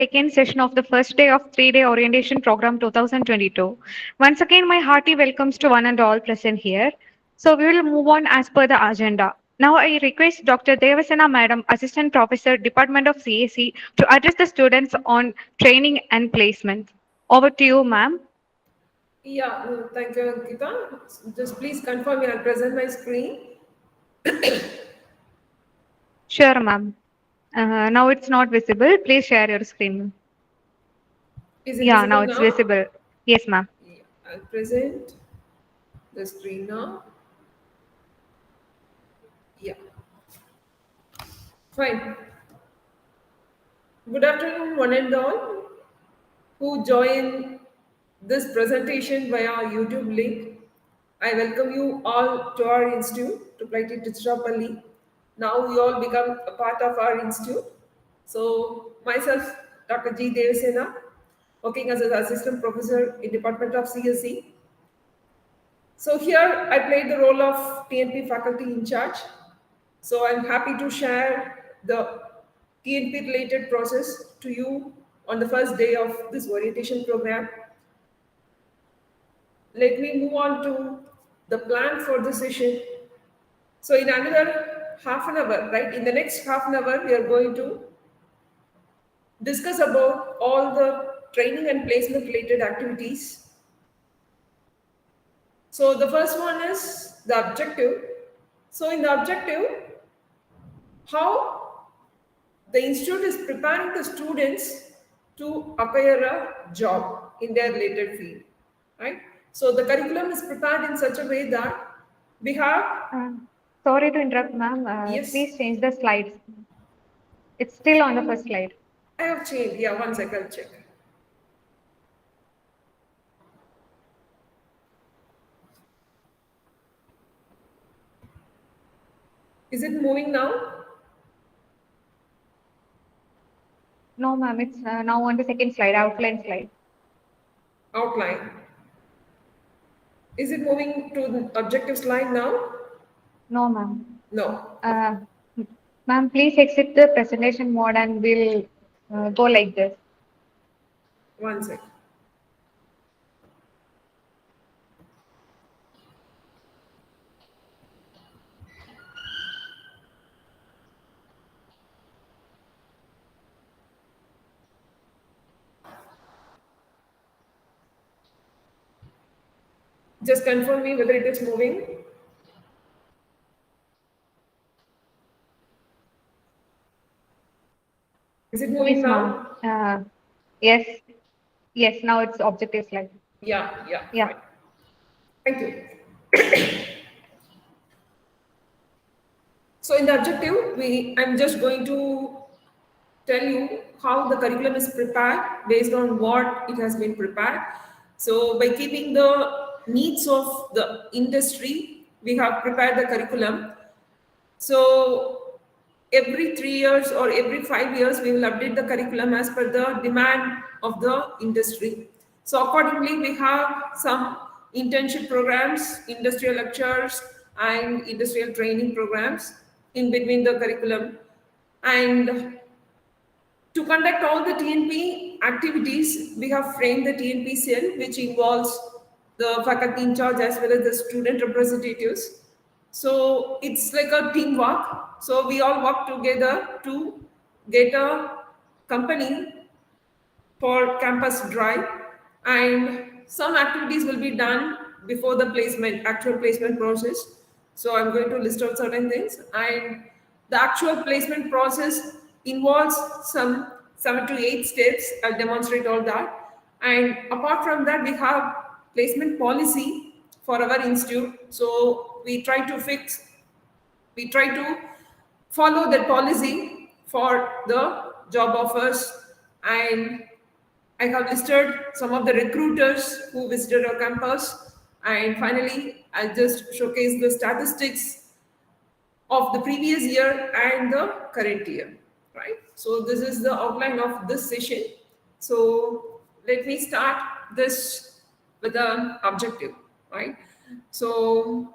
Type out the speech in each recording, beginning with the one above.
second session of the first day of 3-day orientation program 2022. Once again, my hearty welcomes to one and all present here. So we will move on as per the agenda. Now I request Dr. Devasena Madam, Assistant Professor, Department of CAC, to address the students on training and placement. Over to you, ma'am. Yeah, thank you, Ankita. Just please confirm I'll present my screen. Sure, ma'am. Now it's not visible. Please share your screen. Is it Yeah, now visible it's now? visible. Yes, ma'am. Yeah, I'll present the screen now. Yeah, fine. Good afternoon, one and all who join this presentation via YouTube link. I welcome you all to our institute, to Tiruchirappalli. Now you all become a part of our institute. So myself, Dr. G. Devasena, working as an assistant professor in Department of CSE. So here I played the role of TNP faculty in charge. So I'm happy to share the TNP related process to you on the first day of this orientation program. Let me move on to the plan for the session. So in another half an hour, right? In the next half an hour, we are going to discuss about all the training and placement related activities. So the first one is the objective. So in the objective, how the institute is preparing the students to acquire a job in their related field, right? So the curriculum is prepared in such a way that we have, Uh, Sorry to interrupt, ma'am. yes, Please change the slides. It's still on the first slide. I have changed. Yeah, one second, I'll check. Is it moving now? No, ma'am. It's now on the second slide, outline slide. Outline. Is it moving to the objective slide now? No, ma'am. No. Uh, Ma'am, please exit the presentation mode and we'll go like this. One second. Just confirm me whether it is moving. Is it moving Yes, ma'am. now? Yes, yes. Now it's objective slide. Yeah, Yeah. fine. Thank you. So in the objective, I'm just going to tell you how the curriculum is prepared based on what it has been prepared. So by keeping the needs of the industry, we have prepared the curriculum. So every 3 years or every 5 years, we will update the curriculum as per the demand of the industry. So accordingly, we have some internship programs, industrial lectures, and industrial training programs in between the curriculum. And to conduct all the TNP activities, we have framed the TNP cell, which involves the faculty in charge as well as the student representatives. So it's like a teamwork. So we all work together to get a company for campus drive, and some activities will be done before the placement, actual placement process. So I'm going to list out certain things, and the actual placement process involves some 7 to 8 steps. I'll demonstrate all that. And apart from that, we have placement policy for our institute. So we try to follow that policy for the job offers. And I have listed some of the recruiters who visited our campus. And finally, I'll just showcase the statistics of the previous year and the current year, right? So this is the outline of this session. So let me start this with an objective, right? So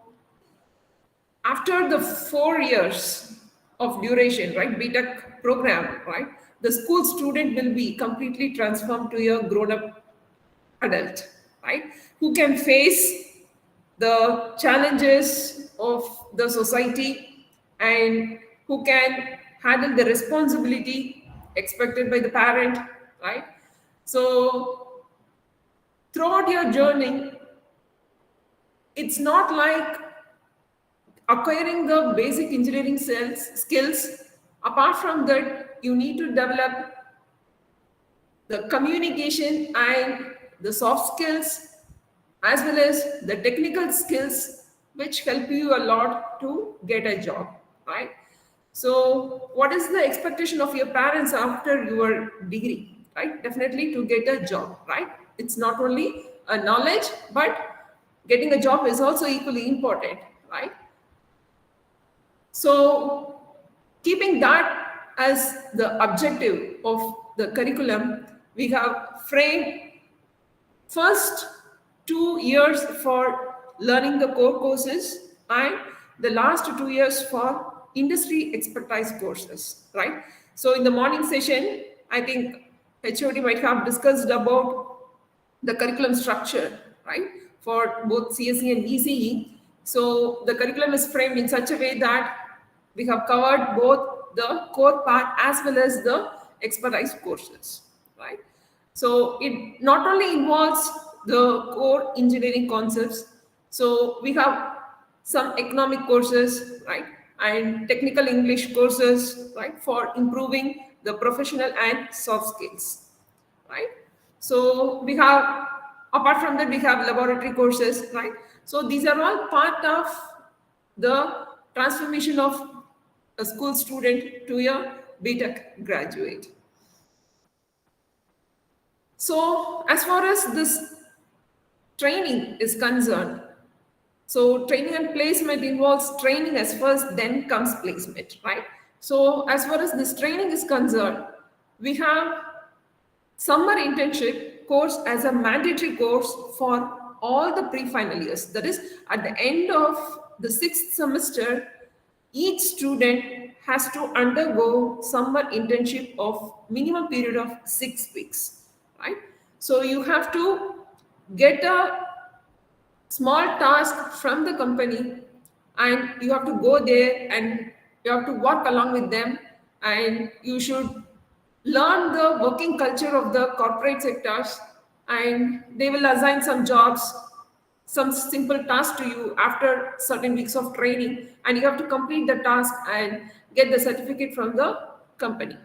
after the 4 years of duration, right, B.Tech program, right, the school student will be completely transformed to a grown-up adult, right? Who can face the challenges of the society and who can handle the responsibility expected by the parent, right? So throughout your journey, it's not like acquiring the basic engineering skills. Apart from that, you need to develop the communication and the soft skills as well as the technical skills which help you a lot to get a job, right? So what is the expectation of your parents after your degree, right? Definitely to get a job, right? It's not only a knowledge, but getting a job is also equally important, right? So keeping that as the objective of the curriculum, we have framed first 2 years for learning the core courses and the last 2 years for industry expertise courses, right? So in the morning session, I think HOD might have discussed about the curriculum structure, right, for both CSE and ECE. So the curriculum is framed in such a way that we have covered both the core part as well as the expertise courses, right? So it not only involves the core engineering concepts, so we have some economic courses, right, and technical English courses, right, for improving the professional and soft skills, right? So we have, apart from that, we have laboratory courses, right? So these are all part of the transformation of a school student to a B.Tech graduate. So as far as this training is concerned, so training and placement involves training as first, then comes placement, right? So as far as this training is concerned, we have summer internship course as a mandatory course for all the pre-final years. That is, at the end of the 6th semester, each student has to undergo summer internship of minimum period of 6 weeks, right? So you have to get a small task from the company and you have to go there and you have to work along with them, and you should learn the working culture of the corporate sectors, and they will assign some jobs, some simple tasks to you after certain weeks of training, and you have to complete the task and get the certificate from the company.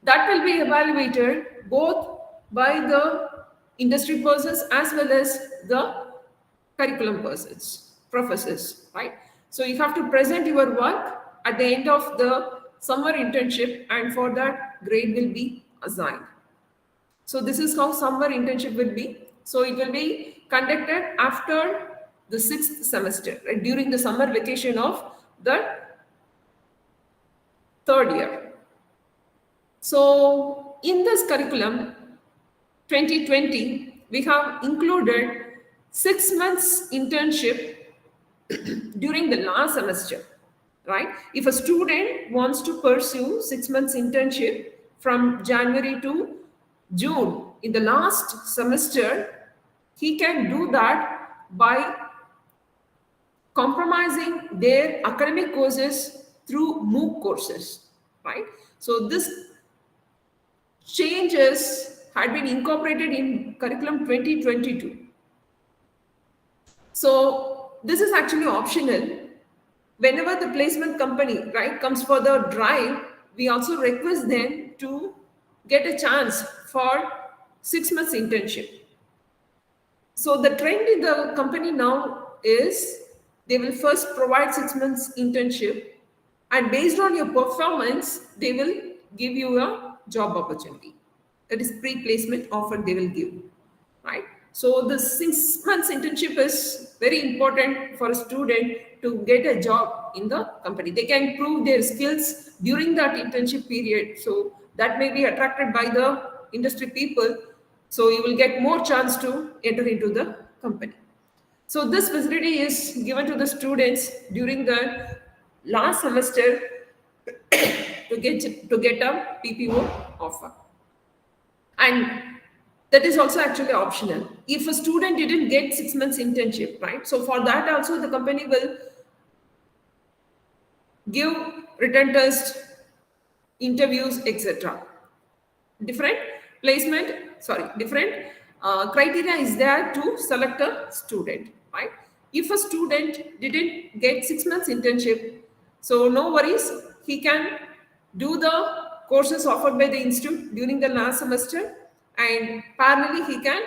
That will be evaluated both by the industry persons as well as the curriculum persons, professors, right? So you have to present your work at the end of the summer internship, and for that grade will be assigned. So this is how summer internship will be. So it will be conducted after the 6th semester, right, during the summer vacation of the 3rd year. So in this curriculum 2020, we have included 6 months internship during the last semester, right? If a student wants to pursue 6 months internship from January to June in the last semester, he can do that by compromising their academic courses through MOOC courses, right? So this changes had been incorporated in curriculum 2022. So this is actually optional. Whenever the placement company, right, comes for the drive, we also request them to get a chance for 6 months internship. So the trend in the company now is they will first provide 6 months internship, and based on your performance, they will give you a job opportunity. That is pre-placement offer they will give, right? So the 6 months internship is very important for a student to get a job in the company. They can prove their skills during that internship period. So that may be attracted by the industry people. So you will get more chance to enter into the company. So this facility is given to the students during the last semester to get a PPO offer. And that is also actually optional. If a student didn't get 6 months internship, right? So for that also the company will give written test, interviews, etc. Different different criteria is there to select a student, right? If a student didn't get 6 months internship, so no worries, he can do the courses offered by the institute during the last semester, and parallelly he can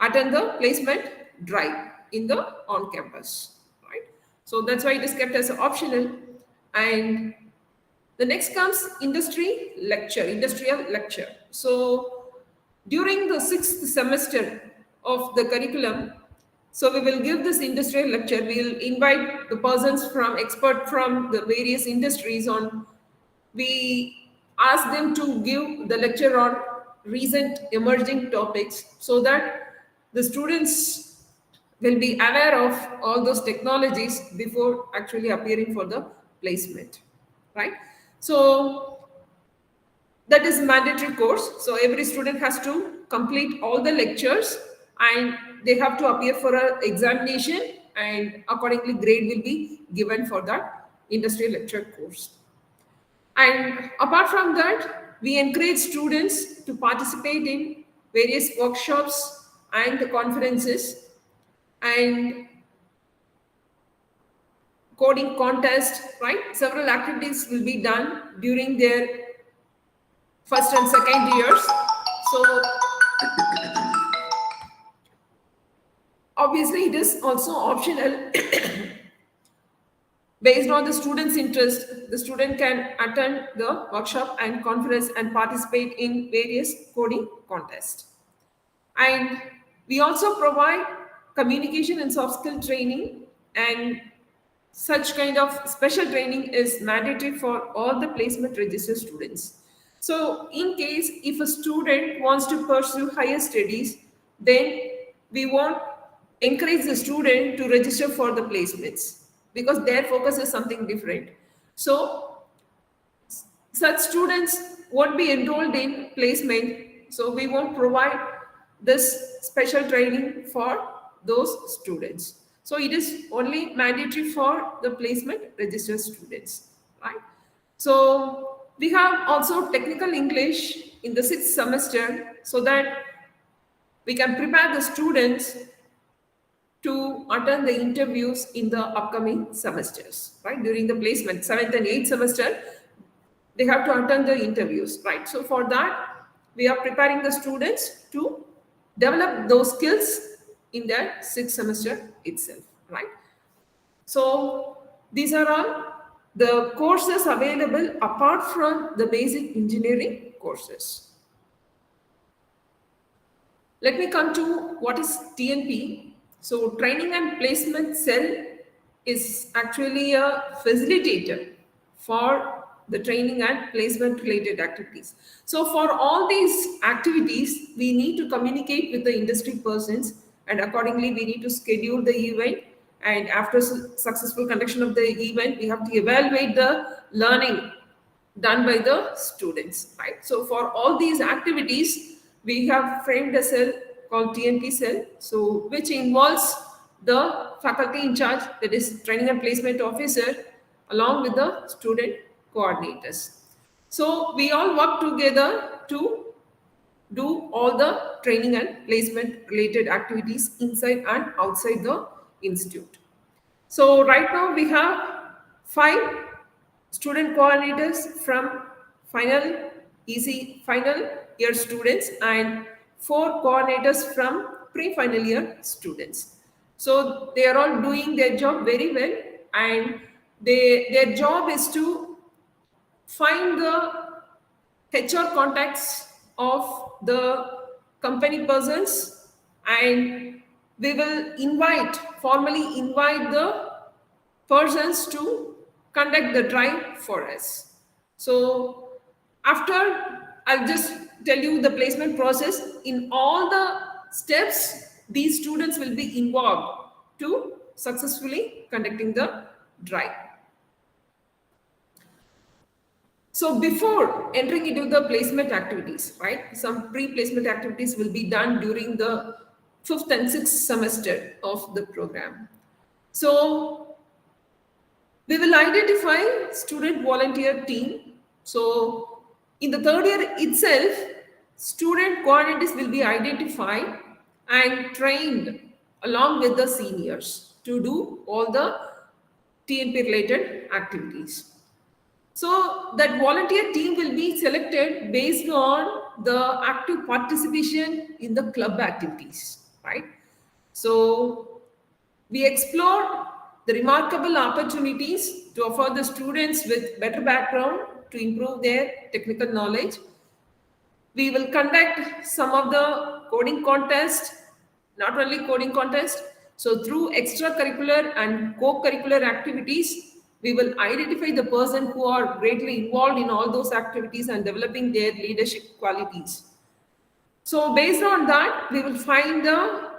attend the placement drive in the on campus, right? So that's why it is kept as optional. And the next comes industrial lecture. So during the 6th semester of the curriculum, so we will give this industrial lecture. We will invite the persons from expert from the various industries on. We ask them to give the lecture on recent emerging topics so that the students will be aware of all those technologies before actually appearing for the placement, right? So that is mandatory course. So every student has to complete all the lectures, and they have to appear for an examination, and accordingly grade will be given for that industrial lecture course. And apart from that, we encourage students to participate in various workshops and the conferences and coding contest, right? Several activities will be done during their first and second years. So obviously it is also optional. Based on the student's interest, the student can attend the workshop and conference and participate in various coding contests. And we also provide communication and soft skill training, and such kind of special training is mandatory for all the placement registered students. So in case if a student wants to pursue higher studies, then we won't encourage the student to register for the placements because their focus is something different. So such students won't be enrolled in placement, so we won't provide this special training for those students. So it is only mandatory for the placement registered students, right? So we have also technical English in the 6th semester so that we can prepare the students to attend the interviews in the upcoming semesters, right? During the placement, 7th and 8th semester, they have to attend the interviews, right? So for that, we are preparing the students to develop those skills in their 6th semester itself, right? So these are all the courses available apart from the basic engineering courses. Let me come to what is TNP. So training and placement cell is actually a facilitator for the training and placement related activities. So for all these activities, we need to communicate with the industry persons, and accordingly we need to schedule the event, and after successful conduction of the event, we have to evaluate the learning done by the students, right? So for all these activities, we have framed a cell called TNP cell, so which involves the faculty in charge, that is training and placement officer, along with the student coordinators. So we all work together to do all the training and placement related activities inside and outside the institute. So right now we have 5 student coordinators from final easy final year students and 4 coordinators from pre-final year students. So they are all doing their job very well, and their job is to find the HR contacts of the company persons, and we will formally invite the persons to conduct the drive for us. So after, I'll just tell you the placement process. In all the steps, these students will be involved to successfully conducting the drive. So before entering into the placement activities, right, some pre-placement activities will be done during the 5th and 6th semester of the program. So we will identify student volunteer team. So in the third year itself, student coordinators will be identified and trained along with the seniors to do all the TNP related activities. So that volunteer team will be selected based on the active participation in the club activities, right? So we explored the remarkable opportunities to offer the students with better background to improve their technical knowledge. We will conduct some of the coding contest, not only coding contest. So through extracurricular and co-curricular activities, we will identify the person who are greatly involved in all those activities and developing their leadership qualities. So based on that, we will find the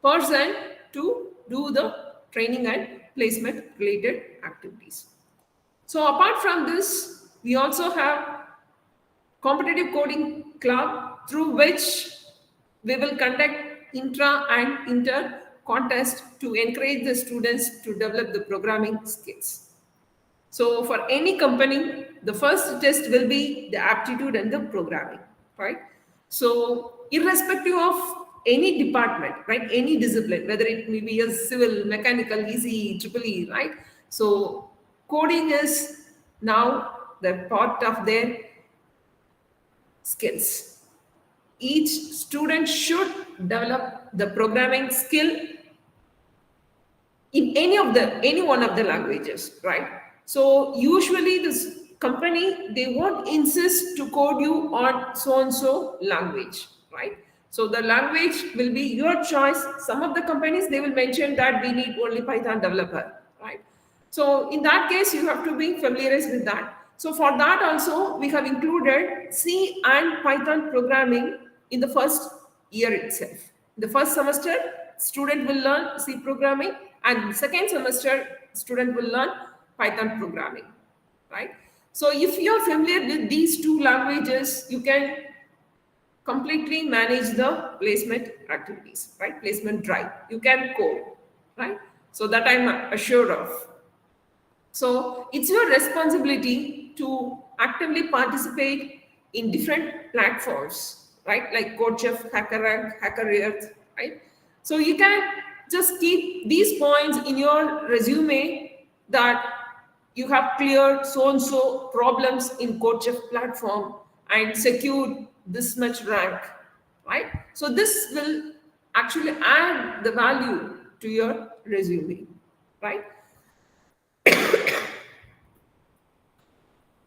person to do the training and placement related activities. So apart from this, we also have competitive coding club through which we will conduct intra and inter contest to encourage the students to develop the programming skills. So for any company, the first test will be the aptitude and the programming, right? So irrespective of any department, right, any discipline, whether it may be a civil, mechanical, ECE, triple E, right? So coding is now the part of their skills. Each student should develop the programming skill in any one of the languages, right? So usually this company, they won't insist to code you on so and so language, right? So the language will be your choice. Some of the companies, they will mention that we need only Python developer, right? So in that case, you have to be familiarized with that. So for that also, we have included C and Python programming in the first year itself. The first semester, student will learn C programming, and second semester, student will learn Python programming, right? So if you're familiar with these two languages, you can completely manage the placement activities, right? Placement drive. You can code, right? So that I'm assured of. So it's your responsibility to actively participate in different platforms, right? Like CodeChef, HackerRank, HackerEarth, right? So you can just keep these points in your resume that you have cleared so and so problems in CodeChef platform and secured this much rank, right? So this will actually add the value to your resume, right?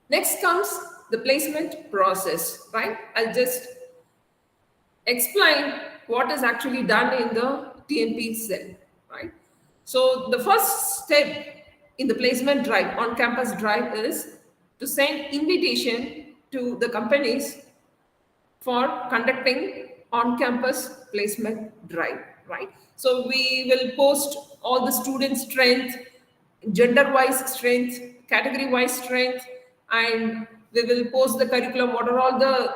Next comes the placement process, right? I'll just explain what is actually done in the TNP cell, right? So the first step in the placement drive, on-campus drive, is to send invitation to the companies for conducting on-campus placement drive, right? So we will post all the student strength, gender-wise strength, category-wise strength, and we will post the curriculum, what are all the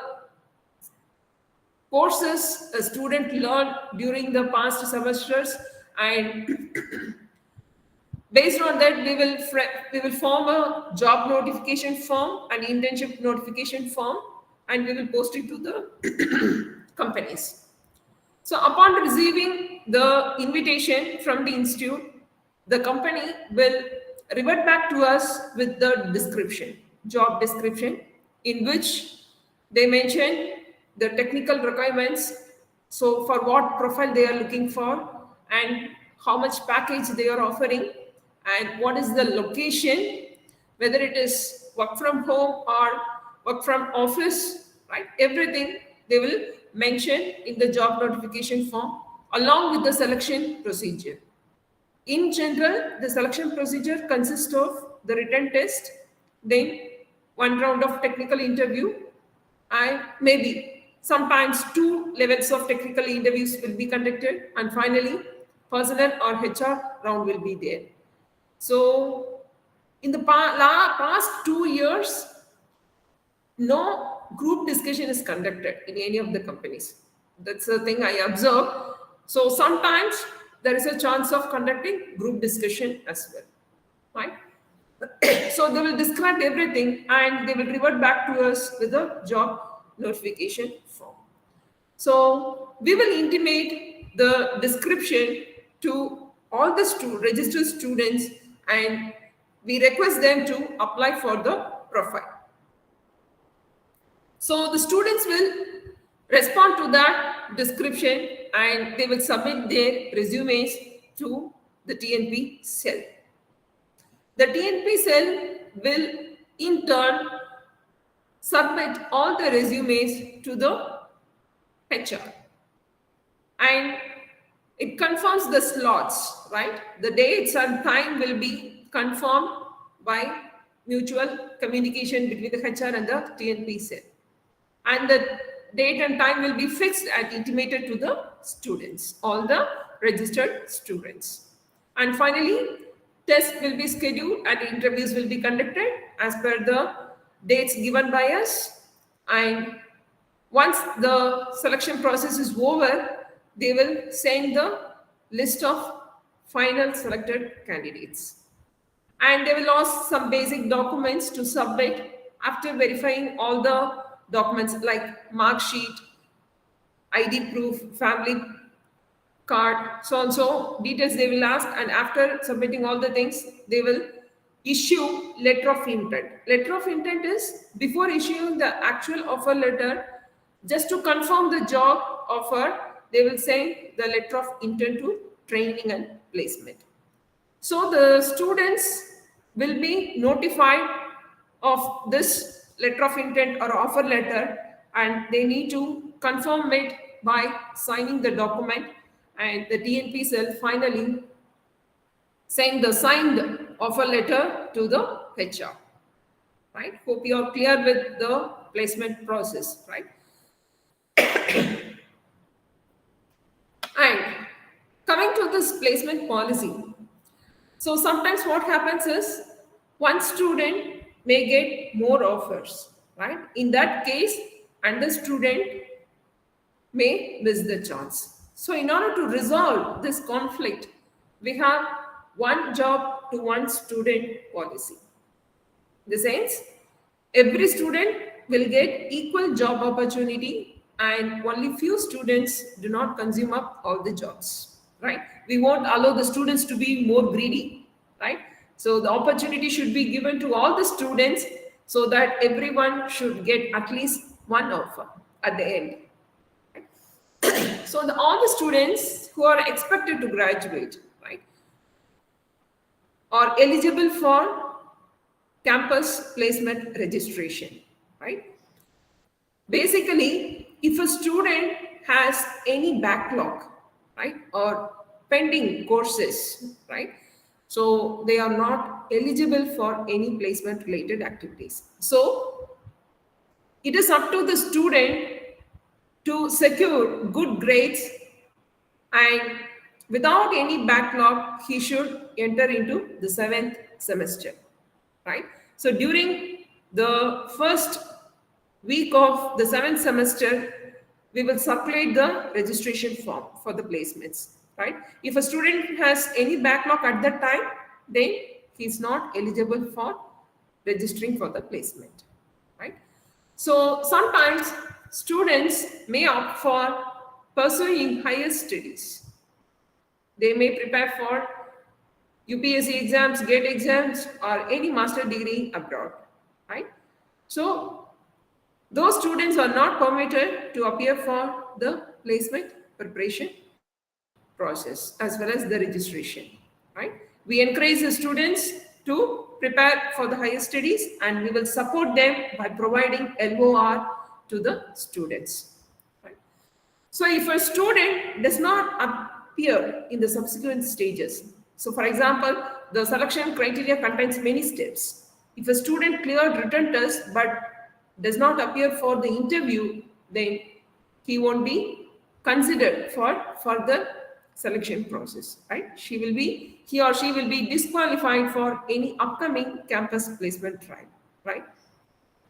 courses a student learned during the past semesters, and based on that we will form a job notification form, an internship notification form, and we will post it to the companies. So upon receiving the invitation from the institute, the company will revert back to us with the description, job description, in which they mention the technical requirements. So for what profile they are looking for, and how much package they are offering, and what is the location, whether it is work from home or work from office, right? Everything they will mention in the job notification form along with the selection procedure. In general, the selection procedure consists of the written test, then one round of technical interview, and maybe sometimes two levels of technical interviews will be conducted, and finally, personnel or HR round will be there. So, in the past 2 years, no group discussion is conducted in any of the companies. That's the thing I observed. So sometimes there is a chance of conducting group discussion as well, right? So they will describe everything and they will revert back to us with a job notification form. So we will intimate the description to all the registered students and we request them to apply for the profile. So the students will respond to that description and they will submit their resumes to the TNP cell. The TNP cell will in turn submit all the resumes to the HR and it confirms the slots, right? The dates and time will be confirmed by mutual communication between the HR and the TNP cell. And the date and time will be fixed and intimated to the students, all the registered students. And finally, tests will be scheduled and interviews will be conducted as per the dates given by us. And once the selection process is over, they will send the list of final selected candidates. And they will ask some basic documents to submit after verifying all the documents like mark sheet, ID proof, family card, so and so details they will ask, and after submitting all the things, they will issue letter of intent. Letter of intent is before issuing the actual offer letter, just to confirm the job offer, they will send the letter of intent to training and placement. So the students will be notified of this letter of intent or offer letter and they need to confirm it by signing the document and the TNP cell finally send the signed offer letter to the HR. Right? Hope you are clear with the placement process, right? And coming to this placement policy, so sometimes what happens is one student may get more offers, right? In that case, another student may miss the chance. So in order to resolve this conflict, we have one job to one student policy. In the sense, every student will get equal job opportunity and only few students do not consume up all the jobs, right? We won't allow the students to be more greedy, right? So the opportunity should be given to all the students so that everyone should get at least one offer at the end. So all the students who are expected to graduate, right, are eligible for campus placement registration, right? Basically, if a student has any backlog, right, or pending courses, right, so they are not eligible for any placement related activities. So it is up to the student to secure good grades and without any backlog, he should enter into the 7th semester, right? So during the first week of the 7th semester, we will circulate the registration form for the placements, right? If a student has any backlog at that time, then he is not eligible for registering for the placement, right? So sometimes students may opt for pursuing higher studies. They may prepare for UPSC exams, GATE exams, or any master degree abroad, right? So those students are not permitted to appear for the placement preparation process as well as the registration, right? We encourage the students to prepare for the higher studies and we will support them by providing LOR to the students, right? So if a student does not appear in the subsequent stages, so for example, the selection criteria contains many steps. If a student cleared written test but does not appear for the interview, then he won't be considered for further selection process, right? He or she will be disqualified for any upcoming campus placement trial, right?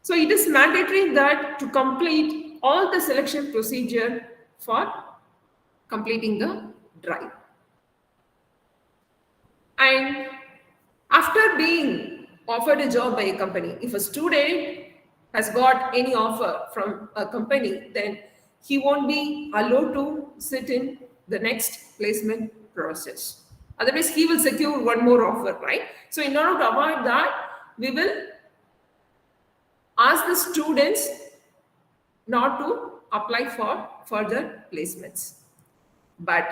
So it is mandatory that to complete all the selection procedure for completing the drive. And after being offered a job by a company, if a student has got any offer from a company, then he won't be allowed to sit in the next placement process. Otherwise, he will secure one more offer, right? So, in order to avoid that, we will ask the students not to apply for further placements. But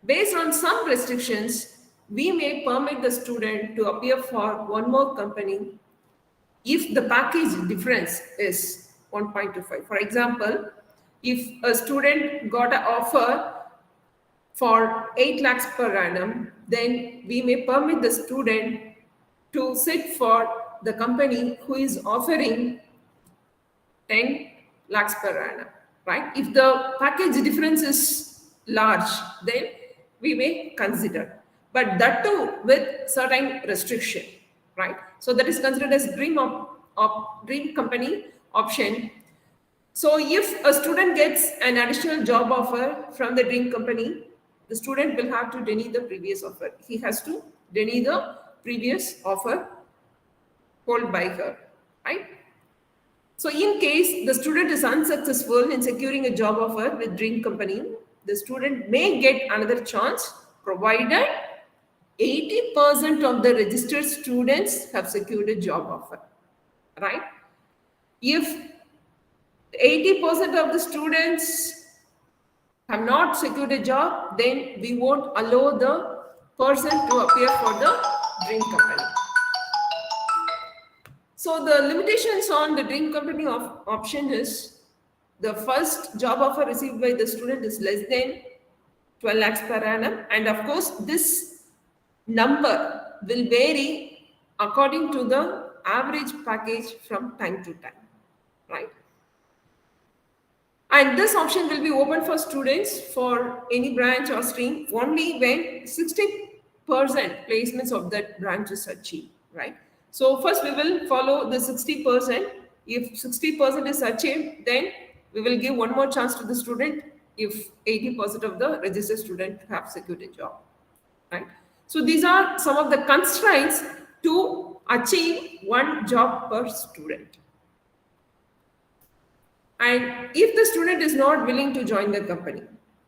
based on some restrictions, we may permit the student to appear for one more company if the package difference is 1.25. For example, if a student got an offer for 8 lakhs per annum, then we may permit the student to sit for the company who is offering 10 lakhs per annum, right? If the package difference is large, then we may consider, but that too with certain restriction, right? So that is considered as dream company option. So if a student gets an additional job offer from the dream company, the student will have to deny the previous offer. He has to deny the previous offer hold by her, right? So in case the student is unsuccessful in securing a job offer with dream company, the student may get another chance provided 80% of the registered students have secured a job offer, right? If 80% of the students have not secured a job, then we won't allow the person to appear for the dream company. So the limitations on the dream company option is the first job offer received by the student is less than 12 lakhs per annum, and of course this number will vary according to the average package from time to time, right? And this option will be open for students for any branch or stream only when 60% placements of that branch is achieved, right? So first we will follow the 60%. If 60% is achieved, then we will give one more chance to the student if 80% of the registered student have secured a job, right? So these are some of the constraints to achieve one job per student. And if the student is not willing to join the company,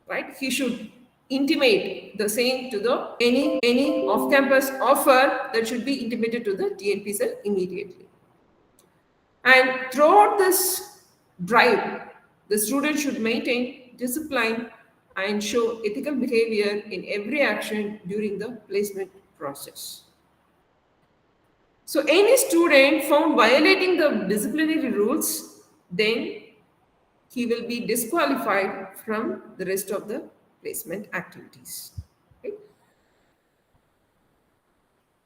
right, he should intimate the same to the any off-campus offer that should be intimated to the TNP cell immediately. And throughout this drive, the student should maintain discipline and show ethical behavior in every action during the placement process. So any student found violating the disciplinary rules, then he will be disqualified from the rest of the placement activities. Okay?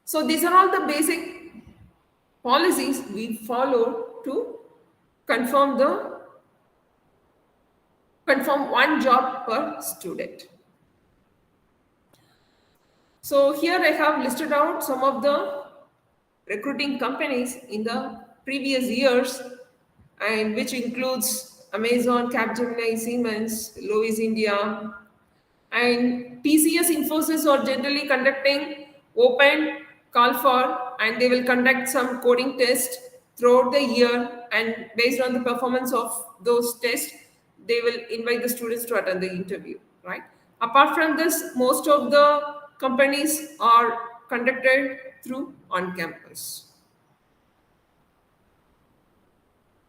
So these are all the basic policies we follow to confirm one job per student. So here I have listed out some of the recruiting companies in the previous years, and which includes Amazon, Capgemini, Siemens, Lois India, and TCS, Infosys are generally conducting open call for, and they will conduct some coding tests throughout the year, and based on the performance of those tests, they will invite the students to attend the interview, right? Apart from this, most of the companies are conducted through on campus.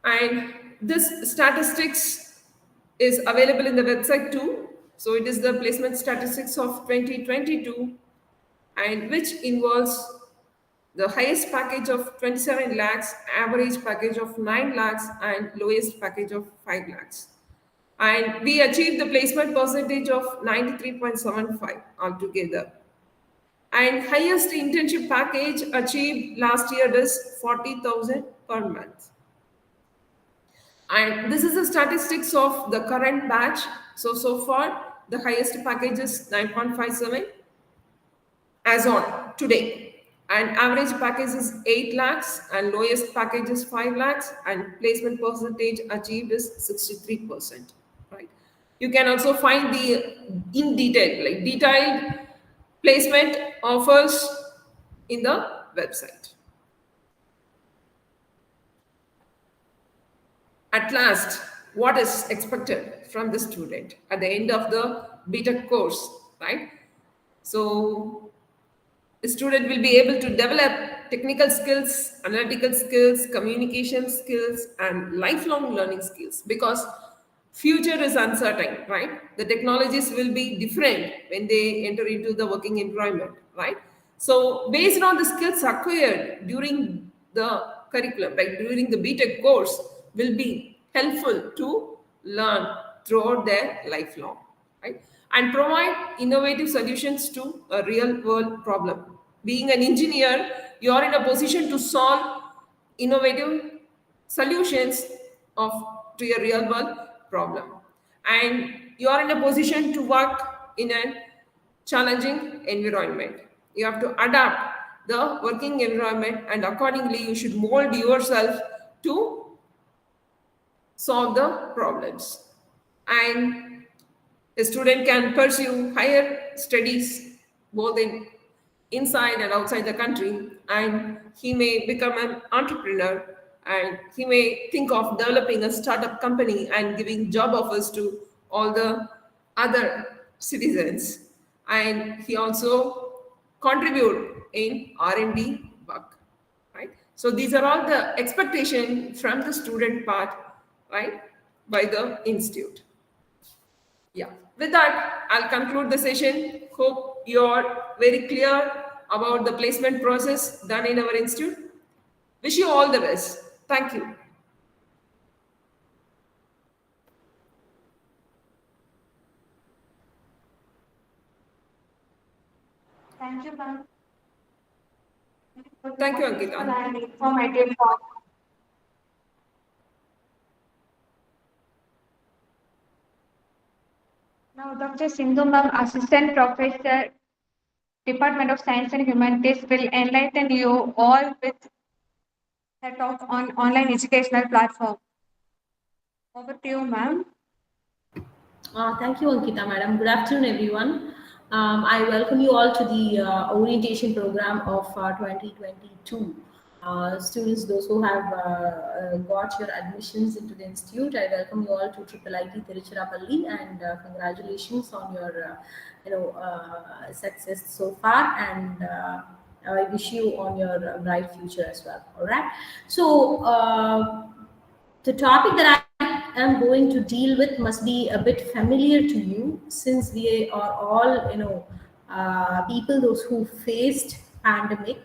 And this statistics is available in the website too. So it is the placement statistics of 2022, and which involves the highest package of 27 lakhs, average package of 9 lakhs, and lowest package of 5 lakhs. And we achieved the placement percentage of 93.75 altogether. And highest internship package achieved last year is 40,000 per month. And this is the statistics of the current batch. So far, the highest package is 9.57 as on today. and average package is 8 lakhs and lowest package is 5 lakhs and placement percentage achieved is 63%, right? You can also find the in detail, like detailed placement offers in the website. At last, what is expected from the student at the end of the B.Tech course, right? So the student will be able to develop technical skills, analytical skills, communication skills, and lifelong learning skills, because future is uncertain, right? The technologies will be different when they enter into the working environment, right? So based on the skills acquired during the curriculum, like during the B.Tech course, will be helpful to learn throughout their lifelong, right? And provide innovative solutions to a real world problem. Being an engineer, you are in a position to solve innovative solutions of to a real world problem, and you are in a position to work in a challenging environment. You have to adapt the working environment, and accordingly you should mold yourself to solve the problems. And a student can pursue higher studies both in inside and outside the country, and he may become an entrepreneur, and he may think of developing a startup company and giving job offers to all the other citizens, and he also contribute in R&D work, right? So these are all the expectation from the student part, right, by the institute. Yeah, with that, I'll conclude the session. Hope you're very clear about the placement process done in our institute. Wish you all the best. Thank you. Thank you, ma'am, for the Thank you, wonderful Ankita. and informative talk. Now, Dr. Sindhu, ma'am, Assistant Professor, Department of Science and Humanities, will enlighten you all with her talk on online educational platform. Over to you, ma'am. Thank you, Ankita, madam. Good afternoon, everyone. I welcome you all to the orientation program of 2022. Students, those who have got your admissions into the institute, I welcome you all to IIIT Tiruchirappalli, and congratulations on your, success so far, and I wish you on your bright future as well. All right. So. The topic that I am going to deal with must be a bit familiar to you, since we are all, people those who faced pandemic,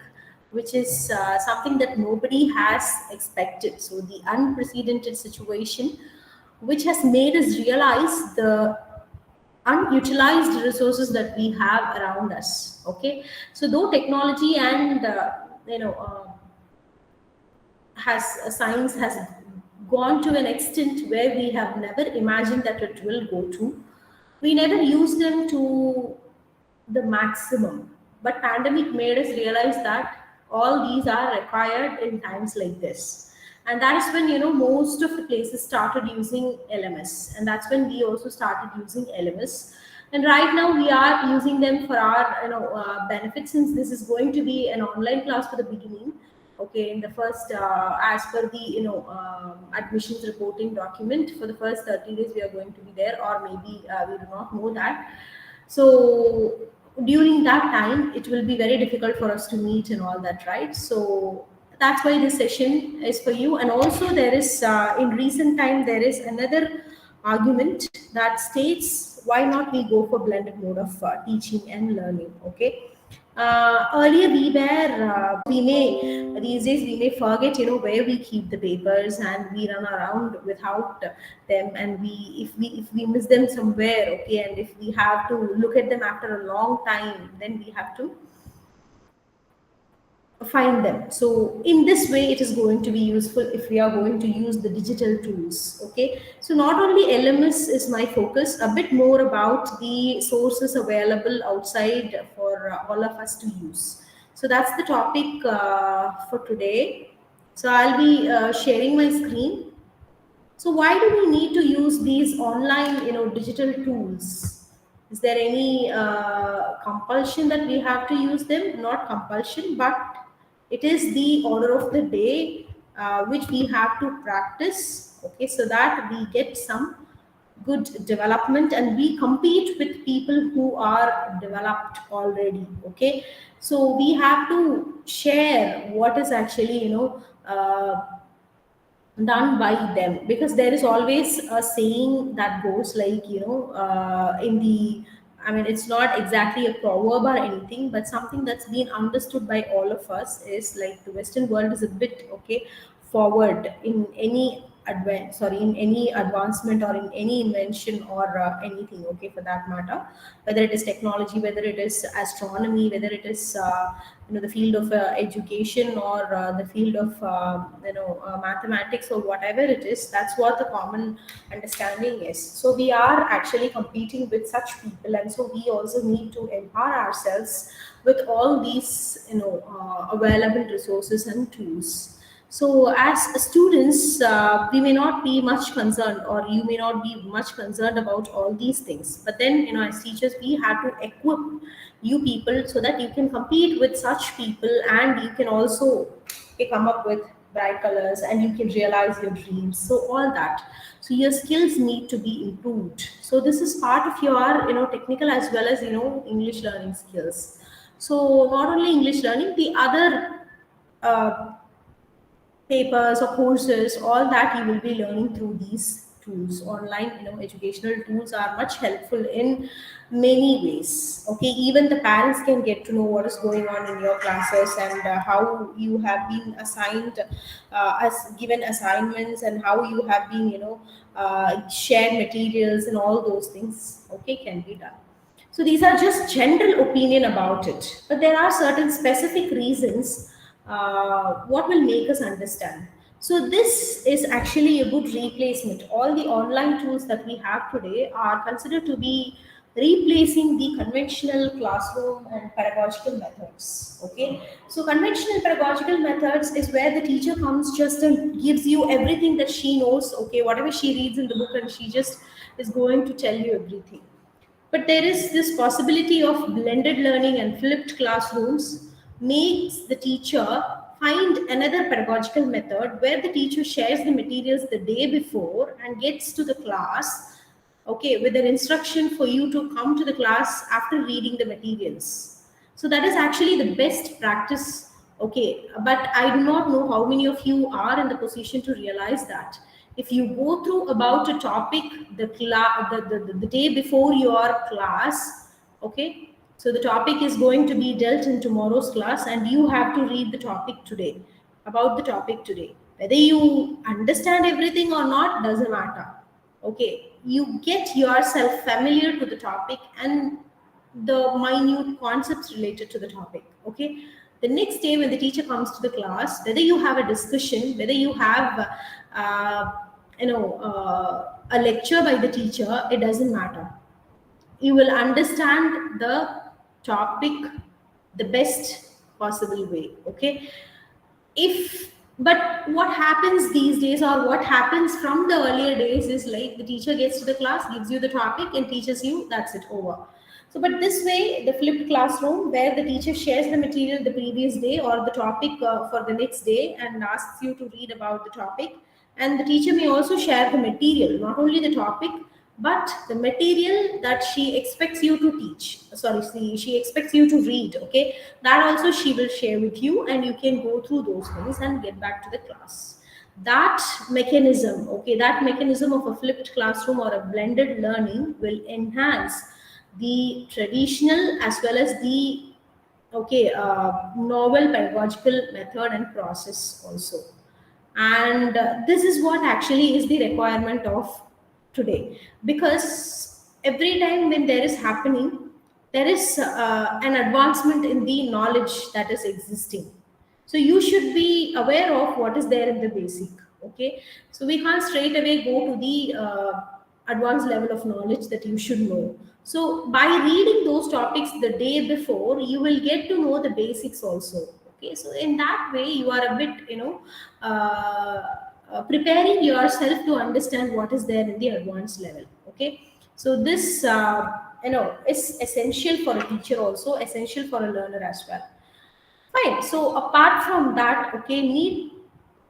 which is something that nobody has expected. So the unprecedented situation, which has made us realize the unutilized resources that we have around us. Okay, so though technology and has science has gone to an extent where we have never imagined that it will go to, we never use them to the maximum, but pandemic made us realize that all these are required in times like this. And that is when, most of the places started using LMS, and that's when we also started using LMS. And right now we are using them for our benefit, since this is going to be an online class for the beginning. Okay, in the first, as per the admissions reporting document, for the first 30 days we are going to be there, or maybe we do not know that. So during that time it will be very difficult for us to meet and all that, right? So that's why this session is for you. And also there is, in recent time, there is another argument that states, why not we go for blended mode of teaching and learning. Okay, earlier we may, these days we may forget, where we keep the papers, and we run around without them, and if we miss them somewhere, okay, and if we have to look at them after a long time, then we have to find them. So in this way it is going to be useful if we are going to use the digital tools. Okay, so not only LMS is my focus, a bit more about the sources available outside for all of us to use. So that's the topic for today. So I'll be sharing my screen. So why do we need to use these online, digital tools? Is there any compulsion that we have to use them? Not compulsion, but it is the order of the day which we have to practice. Okay, so that we get some good development and we compete with people who are developed already. Okay, so we have to share what is actually done by them, because there is always a saying that goes like, in the, I mean, it's not exactly a proverb or anything, but something that's been understood by all of us is like the Western world is a bit, okay, forward in any sorry, in any advancement or in any invention or anything, okay, for that matter, whether it is technology, whether it is astronomy, whether it is the field of education or the field of mathematics or whatever it is. That's what the common understanding is. So we are actually competing with such people, and so we also need to empower ourselves with all these available resources and tools. So, as students, we may not be much concerned, or you may not be much concerned about all these things. But then, as teachers, we have to equip you people so that you can compete with such people, and you can also come up with bright colors, and you can realize your dreams. So, all that. So, your skills need to be improved. So, this is part of your, technical as well as, English learning skills. So, not only English learning, the other uh, papers or courses, all that you will be learning through these tools. Online, educational tools are much helpful in many ways. Okay, even the parents can get to know what is going on in your classes, and how you have been assigned, as given assignments, and how you have been, shared materials, and all those things, okay, can be done. So these are just general opinion about it, but there are certain specific reasons what will make us understand. So this is actually a good replacement. All the online tools that we have today are considered to be replacing the conventional classroom and pedagogical methods. Okay, so conventional pedagogical methods is where the teacher comes just and gives you everything that she knows. Okay, whatever she reads in the book, and she just is going to tell you everything. But there is this possibility of blended learning and flipped classrooms makes the teacher find another pedagogical method where the teacher shares the materials the day before and gets to the class, okay, with an instruction for you to come to the class after reading the materials. So that is actually the best practice. Okay, but I do not know how many of you are in the position to realize that if you go through about a topic the day before your class, okay, so the topic is going to be dealt in tomorrow's class, and you have to read the topic today, about the topic today. Whether you understand everything or not doesn't matter. Okay, you get yourself familiar to the topic and the minute concepts related to the topic. Okay, the next day when the teacher comes to the class, whether you have a discussion, whether you have a lecture by the teacher, it doesn't matter. You will understand the topic the best possible way. Okay, if, but what happens these days, or what happens from the earlier days, is like the teacher gets to the class, gives you the topic and teaches you, that's it, over. So but this way, the flipped classroom, where the teacher shares the material the previous day or the topic for the next day, and asks you to read about the topic, and the teacher may also share the material, not only the topic, but the material that she expects you to teach, sorry, she expects you to read. Okay, that also she will share with you, and you can go through those things and get back to the class. That mechanism, okay, that mechanism of a flipped classroom or a blended learning will enhance the traditional as well as the, okay, novel pedagogical method and process also. And this is what actually is the requirement of today, because every time when there is happening, there is an advancement in the knowledge that is existing. So you should be aware of what is there in the basic. Okay, so we can't straight away go to the advanced level of knowledge that you should know. So by reading those topics the day before, you will get to know the basics also. Okay, so in that way you are a bit, preparing yourself to understand what is there in the advanced level. Okay, so this is essential for a teacher, also essential for a learner as well. Fine. So apart from that, okay,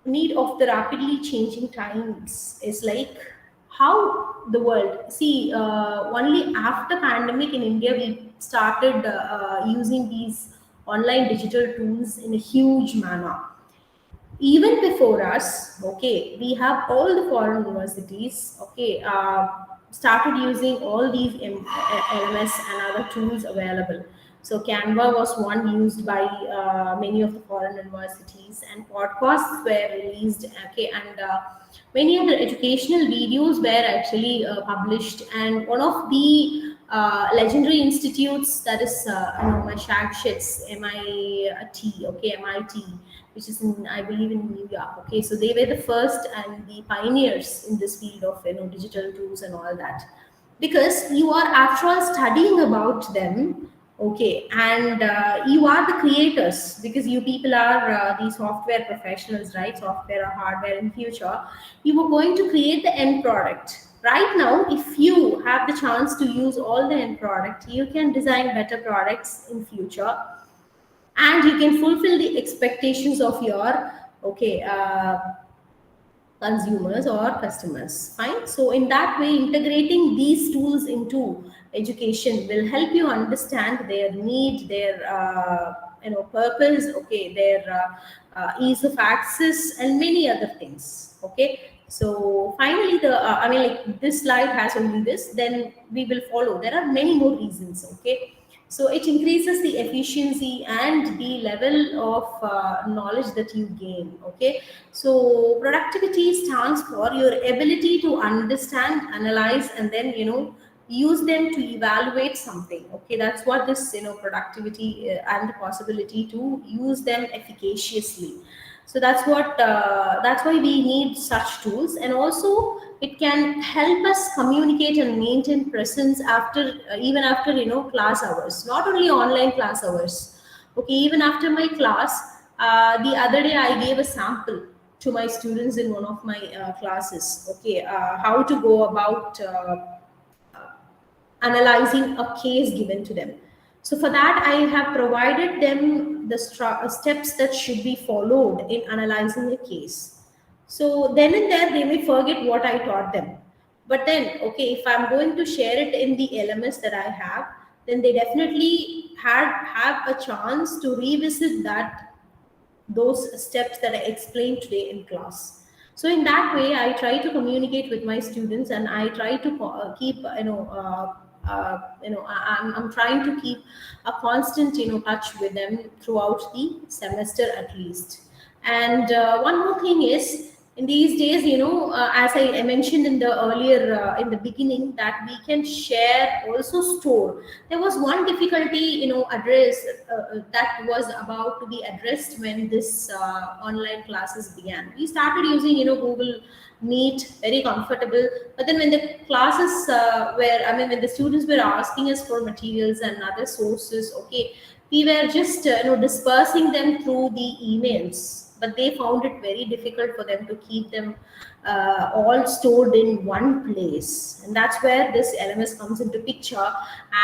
need of the rapidly changing times is like how the world. See, only after pandemic in India we started using these online digital tools in a huge manner. Even before us, okay, we have all the foreign universities, okay, started using all these LMS and other tools available. So Canva was one used by many of the foreign universities, and podcasts were released, okay, and many other educational videos were actually published. And one of the legendary institutes, that is my shagships, MIT, okay, MIT, which is in, I believe, in New York. Okay, so they were the first and the pioneers in this field of digital tools and all that, because you are after all studying about them. Okay, and you are the creators, because you people are the software professionals, right? Software or hardware in future, you are going to create the end product. Right now, if you have the chance to use all the end product, you can design better products in future, and you can fulfill the expectations of your, okay, consumers or customers. Fine. So in that way, integrating these tools into education will help you understand their need, their purpose, okay, their ease of access, and many other things. Okay, so finally, the I mean, like, this slide has only this, then we will follow. There are many more reasons. Okay, so it increases the efficiency and the level of knowledge that you gain. Okay, so productivity stands for your ability to understand, analyze, and then use them to evaluate something. Okay, that's what this productivity and the possibility to use them efficaciously. So that's why we need such tools. And also it can help us communicate and maintain presence after even after class hours, not only online class hours. Okay, even after my class, the other day I gave a sample to my students in one of my classes. Okay, how to go about analyzing a case given to them. So for that, I have provided them the steps that should be followed in analyzing a case. So then and there, they may forget what I taught them. But then, okay, if I'm going to share it in the LMS that I have, then they definitely have a chance to revisit those steps that I explained today in class. So in that way, I try to communicate with my students, and I try to keep I'm trying to keep a constant touch with them throughout the semester at least. And one more thing is, in these days, as I mentioned in the earlier in the beginning, that we can share, also store. There was one difficulty address that was about to be addressed when this online classes began. We started using Google Meet, very comfortable. But then when the classes when the students were asking us for materials and other sources, okay, we were just dispersing them through the emails, but they found it very difficult for them to keep them all stored in one place. And that's where this LMS comes into picture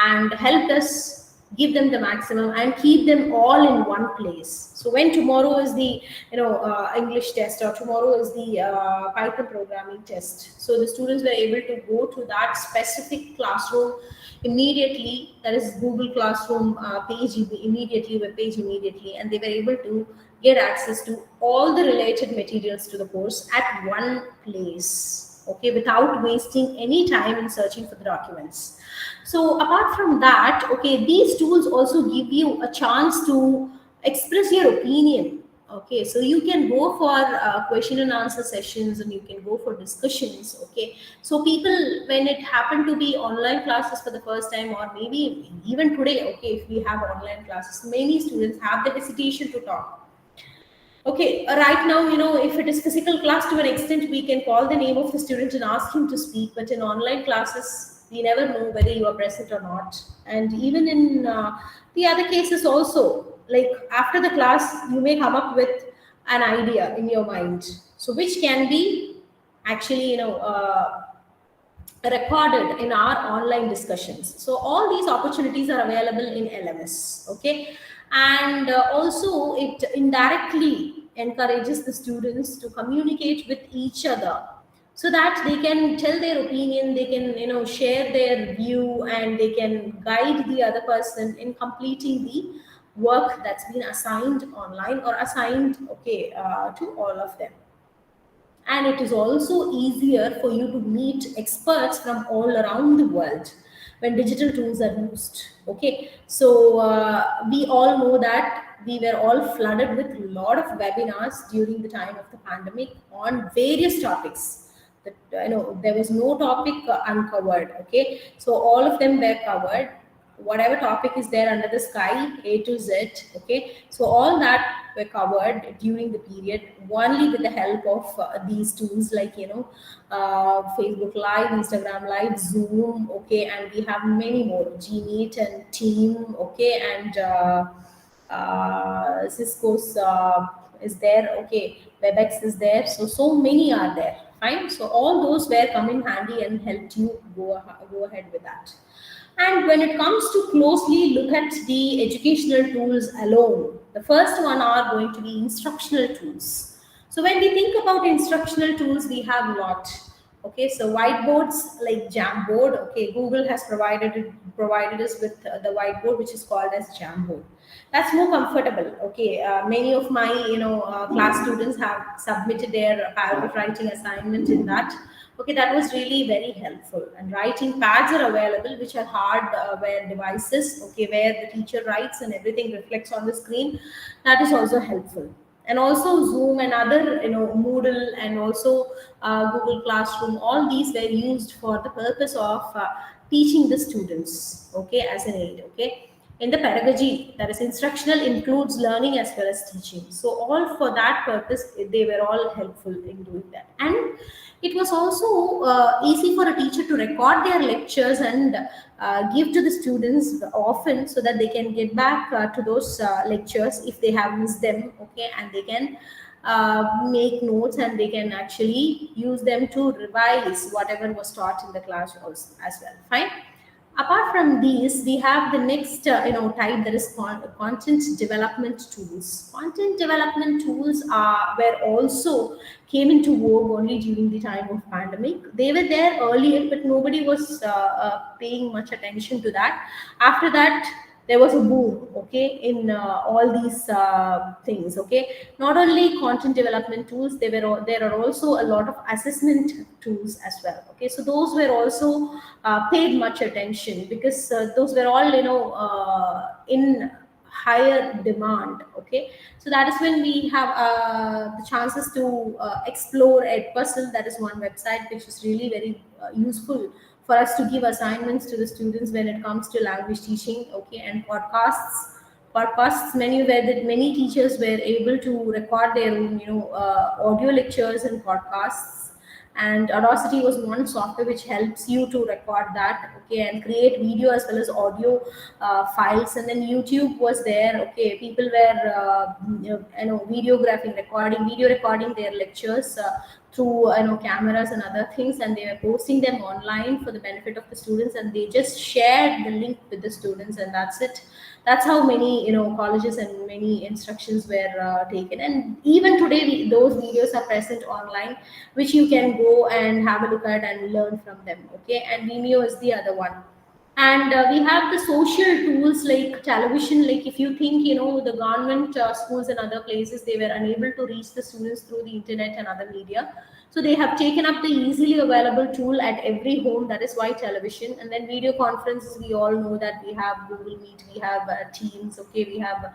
and helped us give them the maximum and keep them all in one place. So when tomorrow is the English test, or tomorrow is the Python programming test, so the students were able to go to that specific classroom immediately, that is Google Classroom page immediately, web page immediately, and they were able to get access to all the related materials to the course at one place, okay, without wasting any time in searching for the documents. So apart from that, okay, these tools also give you a chance to express your opinion. Okay, so you can go for question and answer sessions, and you can go for discussions. Okay, so people, when it happened to be online classes for the first time, or maybe even today, okay, if we have online classes, many students have the hesitation to talk. Okay, right now, if it is physical class, to an extent, we can call the name of the student and ask him to speak. But in online classes, we never know whether you are present or not. And even in the other cases also, like after the class, you may come up with an idea in your mind. So which can be actually, recorded in our online discussions. So all these opportunities are available in LMS. Okay, and also it indirectly encourages the students to communicate with each other, so that they can tell their opinion, they can share their view, and they can guide the other person in completing the work that's been assigned online or assigned, okay, to all of them. And it is also easier for you to meet experts from all around the world when digital tools are used. Okay, so we all know that we were all flooded with a lot of webinars during the time of the pandemic on various topics. That, there was no topic uncovered. Okay, so all of them were covered, whatever topic is there under the sky, A to Z. Okay, so all that were covered during the period only with the help of these tools, like Facebook Live, Instagram Live, Zoom. Okay, and we have many more, Gmeet and Team. Okay, and Cisco's is there. Okay, Webex is there. So many are there. Fine. So all those were come in handy and helped you go ahead with that. And when it comes to closely look at the educational tools alone, the first one are going to be instructional tools. So when we think about instructional tools, we have a lot. Okay, so whiteboards like Jamboard. Okay, Google has provided us with the whiteboard, which is called as Jamboard. That's more comfortable. Okay, many of my class students have submitted their paragraph writing assignment in that. Okay, that was really very helpful. And writing pads are available, which are hardware devices. Okay, where the teacher writes and everything reflects on the screen. That is also helpful. And also Zoom and other, Moodle, and also Google Classroom. All these were used for the purpose of teaching the students. Okay, as an aid. Okay, in the pedagogy, that is instructional, includes learning as well as teaching. So all for that purpose, they were all helpful in doing that. And it was also easy for a teacher to record their lectures and give to the students often, so that they can get back to those lectures if they have missed them. Okay, and they can make notes, and they can actually use them to revise whatever was taught in the class also as well. Fine. Apart from these, we have the next type, that is content development tools. Content development tools were also came into vogue only during the time of pandemic. They were there earlier, but nobody was paying much attention to that. After that, there was a boom, okay, in all these things. Okay, not only content development tools, there are also a lot of assessment tools as well. Okay, so those were also paid much attention, because those were all in higher demand. Okay, so that is when we have the chances to explore Edpuzzle. That is one website which is really very useful for us to give assignments to the students when it comes to language teaching. Okay, and podcasts, many where that many teachers were able to record their own audio lectures and podcasts. And Audacity was one software which helps you to record that. Okay, and create video as well as audio files. And then YouTube was there. Okay, people were video recording their lectures through cameras and other things, and they were posting them online for the benefit of the students, and they just shared the link with the students, and that's it. That's how many colleges and many instructions were taken. And even today, those videos are present online, which you can go and have a look at and learn from them. Okay, and Vimeo is the other one. And we have the social tools like television. Like if you think the government schools and other places, they were unable to reach the students through the internet and other media, so they have taken up the easily available tool at every home, that is why television. And then video conferences, we all know that we have Google Meet, we have Teams. Okay, we have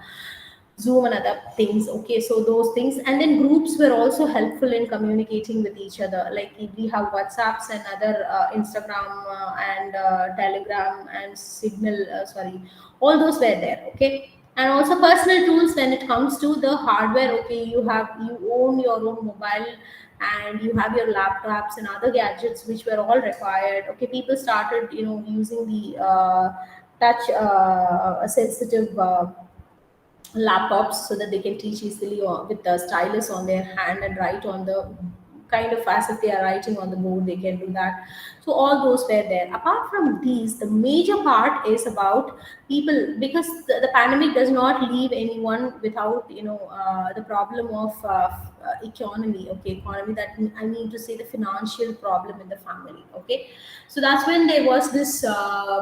Zoom and other things. Okay, so those things. And then groups were also helpful in communicating with each other. Like we have WhatsApps and other Instagram and Telegram and Signal. Sorry, all those were there. Okay, And also personal tools when it comes to the hardware. Okay, you own your own mobile, and you have your laptops and other gadgets which were all required. Okay, people started using the touch sensitive laptops so that they can teach easily, or with the stylus on their hand and write on the kind of as if they are writing on the board, they can do that. So all those were there. Apart from these, the major part is about people, because the pandemic does not leave anyone without the problem of economy. Okay, economy, that I mean to say the financial problem in the family. Okay, so that's when there was this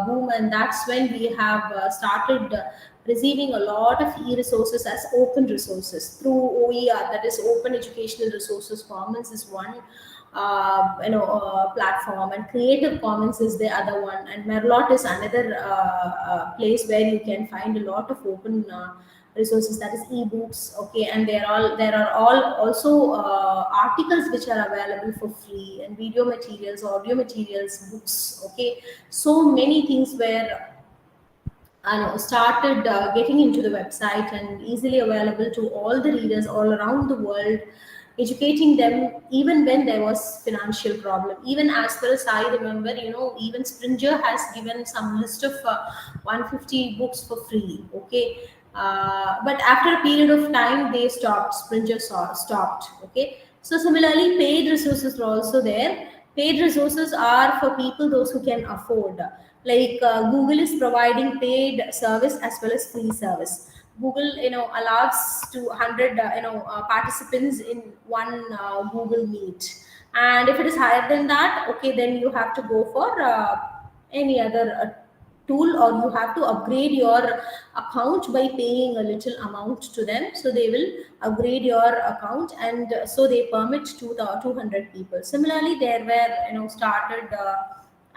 boom, and that's when we have started receiving a lot of e-resources as open resources through OER, that is Open Educational Resources Commons is one platform, and Creative Commons is the other one, and Merlot is another place where you can find a lot of open resources, that is ebooks. Okay, and there are all also articles which are available for free, and video materials, audio materials, books. Okay, so many things where started getting into the website and easily available to all the readers all around the world, educating them even when there was financial problem. Even as far as I remember, even Springer has given some list of 150 books for free. Okay, but after a period of time they stopped. Stopped. Okay, so similarly paid resources are also there. Paid resources are for people those who can afford, like Google is providing paid service as well as free service. Google allows to 100 participants in one Google Meet, and if it is higher than that, okay, then you have to go for any other tool, or you have to upgrade your account by paying a little amount to them, so they will upgrade your account, and so they permit to the 200 people. Similarly, there were started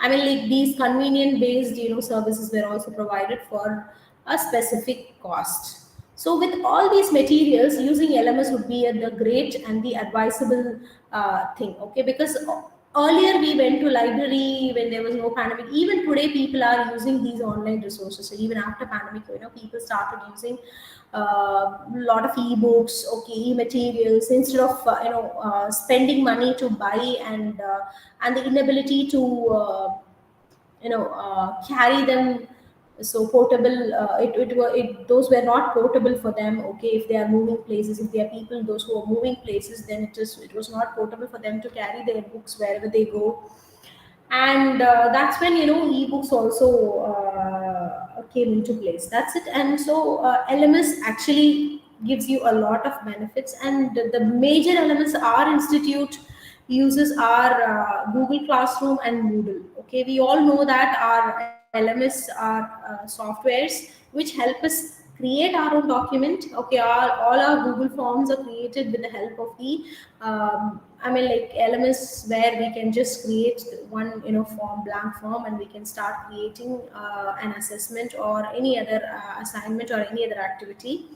I mean, like, these convenient based services were also provided for a specific cost. So with all these materials, using LMS would be the great and the advisable thing. Okay, because earlier we went to library when there was no pandemic. Even today, people are using these online resources. So even after pandemic, people started using a lot of ebooks, okay, e-materials, instead of spending money to buy, and the inability to carry them. So portable, those were not portable for them. Okay, if they are moving places, if they are people those who are moving places, then it was not portable for them to carry their books wherever they go. And that's when ebooks also came into place. That's it. And so LMS actually gives you a lot of benefits, and the major LMS our institute uses are Google Classroom and Moodle. Okay, we all know that our LMS are softwares which help us create our own document. Okay, all our Google forms are created with the help of the like LMS, where we can just create one form, blank form, and we can start creating an assessment or any other assignment or any other activity,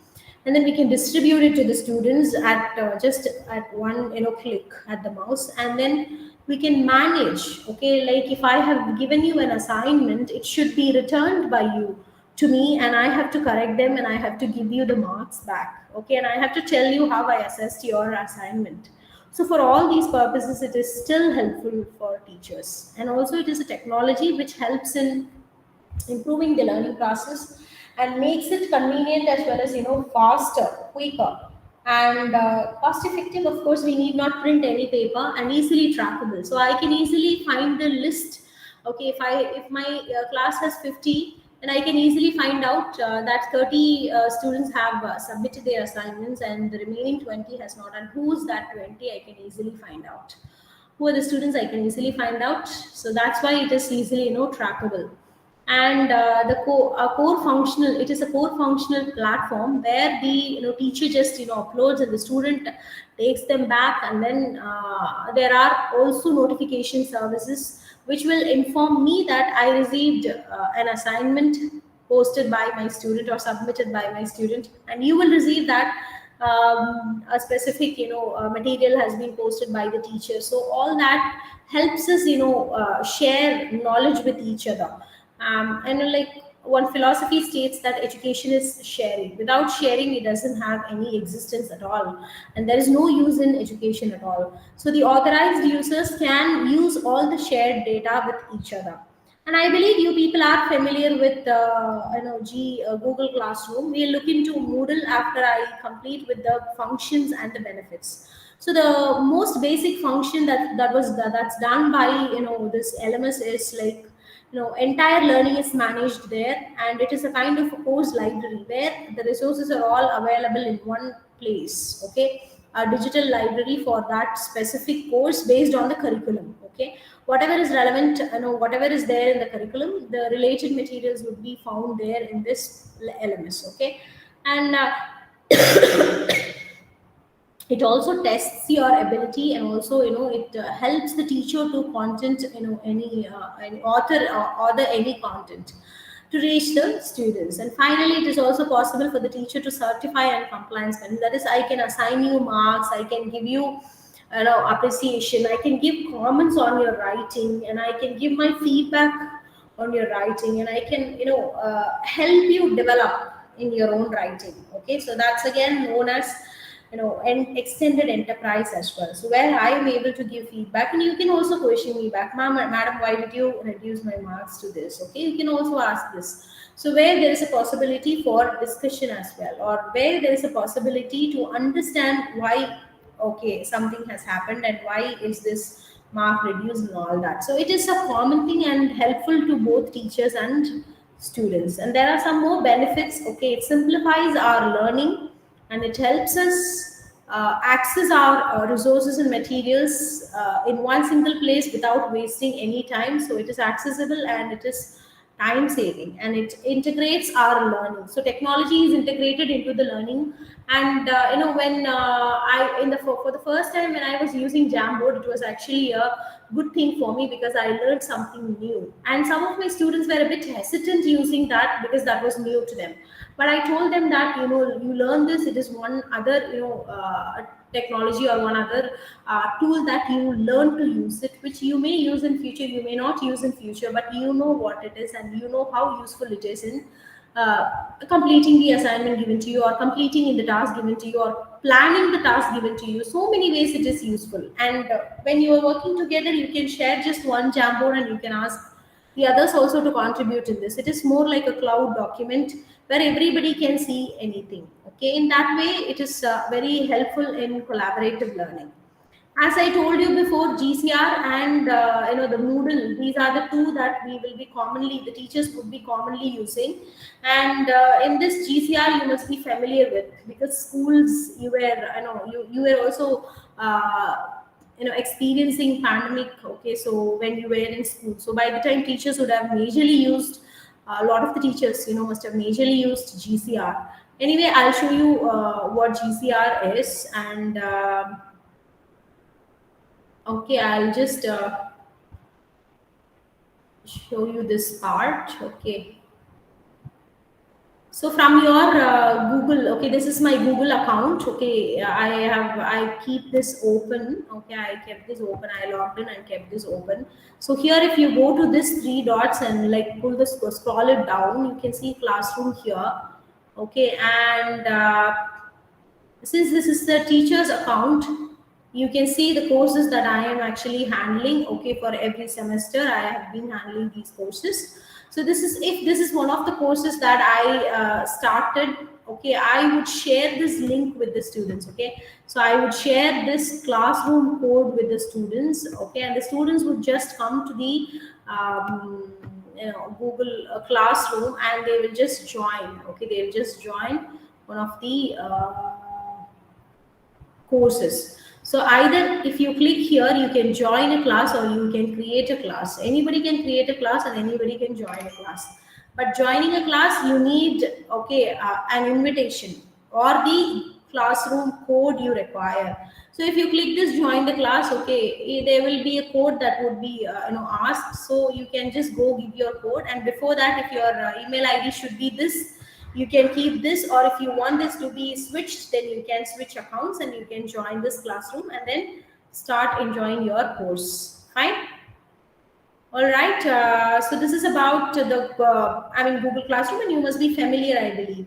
and then we can distribute it to the students at just at one click at the mouse, and then we can manage. Okay, like if I have given you an assignment, it should be returned by you to me, and I have to correct them, and I have to give you the marks back. Okay, and I have to tell you how I assessed your assignment. So for all these purposes, it is still helpful for teachers, and also it is a technology which helps in improving the learning process and makes it convenient, as well as faster, quicker, and cost effective. Of course, we need not print any paper, and easily trackable, so I can easily find the list. Okay, if my class has 50, and I can easily find out that 30 students have submitted their assignments, and the remaining 20 has not, and who's that 20, I can easily find out. Who are the students, I can easily find out. So that's why it is easily trackable. And core functional, it is a core functional platform where the teacher just uploads, and the student takes them back, and then there are also notification services which will inform me that I received an assignment posted by my student or submitted by my student, and you will receive that a specific material has been posted by the teacher. So all that helps us share knowledge with each other. And like one philosophy states that education is sharing. Without sharing, it doesn't have any existence at all, and there is no use in education at all. So the authorized users can use all the shared data with each other. And I believe you people are familiar with Google Classroom. We'll look into Moodle after I complete with the functions and the benefits. So the most basic function that's done by this LMS is like, entire learning is managed there, and it is a kind of a course library where the resources are all available in one place. Okay, a digital library for that specific course based on the curriculum. Okay, whatever is relevant, whatever is there in the curriculum, the related materials would be found there in this LMS. Okay, and it also tests your ability, and also it helps the teacher to content any author or author any content to reach the students. And finally, it is also possible for the teacher to certify and compliance. And that is, I can assign you marks, I can give you appreciation, I can give comments on your writing, and I can give my feedback on your writing, and I can help you develop in your own writing. Okay, so that's again known as an extended enterprise as well. So where I am able to give feedback, and you can also question me back, madam, why did you reduce my marks to this? Okay, you can also ask this. So where there is a possibility for discussion as well, or where there is a possibility to understand why, okay, something has happened and why is this mark reduced and all that. So it is a common thing and helpful to both teachers and students. And there are some more benefits. Okay, it simplifies our learning, and it helps us access our resources and materials in one single place without wasting any time. So it is accessible, and it is time saving, and it integrates our learning. So technology is integrated into the learning. And when I in the for the first time when I was using Jamboard, it was actually a good thing for me because I learned something new. And some of my students were a bit hesitant using that because that was new to them. But I told them that you learn this, it is one other technology or one other tool that you learn to use it, which you may use in future, you may not use in future, but you know what it is and you know how useful it is in completing the assignment given to you, or completing in the task given to you, or planning the task given to you. So many ways it is useful. And when you are working together, you can share just one Jamboard, and you can ask the others also to contribute in this. It is more like a cloud document where everybody can see anything. Okay, in that way, it is very helpful in collaborative learning. As I told you before, GCR and the Moodle, these are the two that we will be commonly, the teachers would be commonly using. And in this GCR, you must be familiar with, because schools, you were, you were also experiencing pandemic. Okay, so when you were in school, so by the time teachers would have majorly used, a lot of the teachers must have majorly used GCR. Anyway, I'll show you what GCR is. And okay, I'll just show you this part. Okay, so from your Google, okay, this is my Google account. Okay, I keep this open. Okay, I kept this open, I logged in and kept this open. So here, if you go to this three dots and like pull the scroll it down, you can see classroom here. Okay, and since this is the teacher's account, you can see the courses that I am actually handling. Okay, for every semester I have been handling these courses. So this is, if this is one of the courses that I started, okay, I would share this link with the students. Okay, so I would share this classroom code with the students. Okay, and the students would just come to the Google Classroom, and they will just join. Okay, they will just join one of the courses. So either if you click here, you can join a class or you can create a class. Anybody can create a class and anybody can join a class. But joining a class, you need, okay, an invitation or the classroom code you require. So if you click this join the class, okay, there will be a code that would be asked. So you can just go give your code, and before that, if your email ID should be this, you can keep this, or if you want this to be switched, then you can switch accounts and you can join this classroom and then start enjoying your course. Fine. All right. So this is about Google Classroom, and you must be familiar, I believe.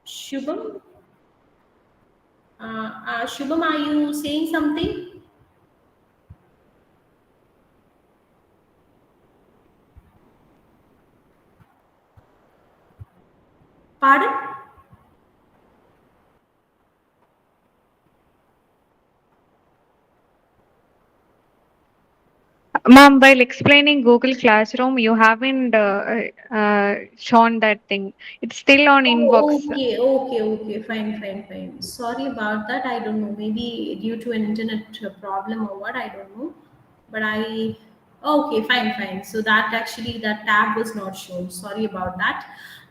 Shubham, Shubham, are you saying something? Pardon? Ma'am, while explaining Google Classroom, you haven't shown that thing. It's still on Oh, inbox. okay, fine. Sorry about that. I don't know. Maybe due to an internet problem or what, I don't know. But okay, fine. So that actually, that tab was not shown. Sorry about that.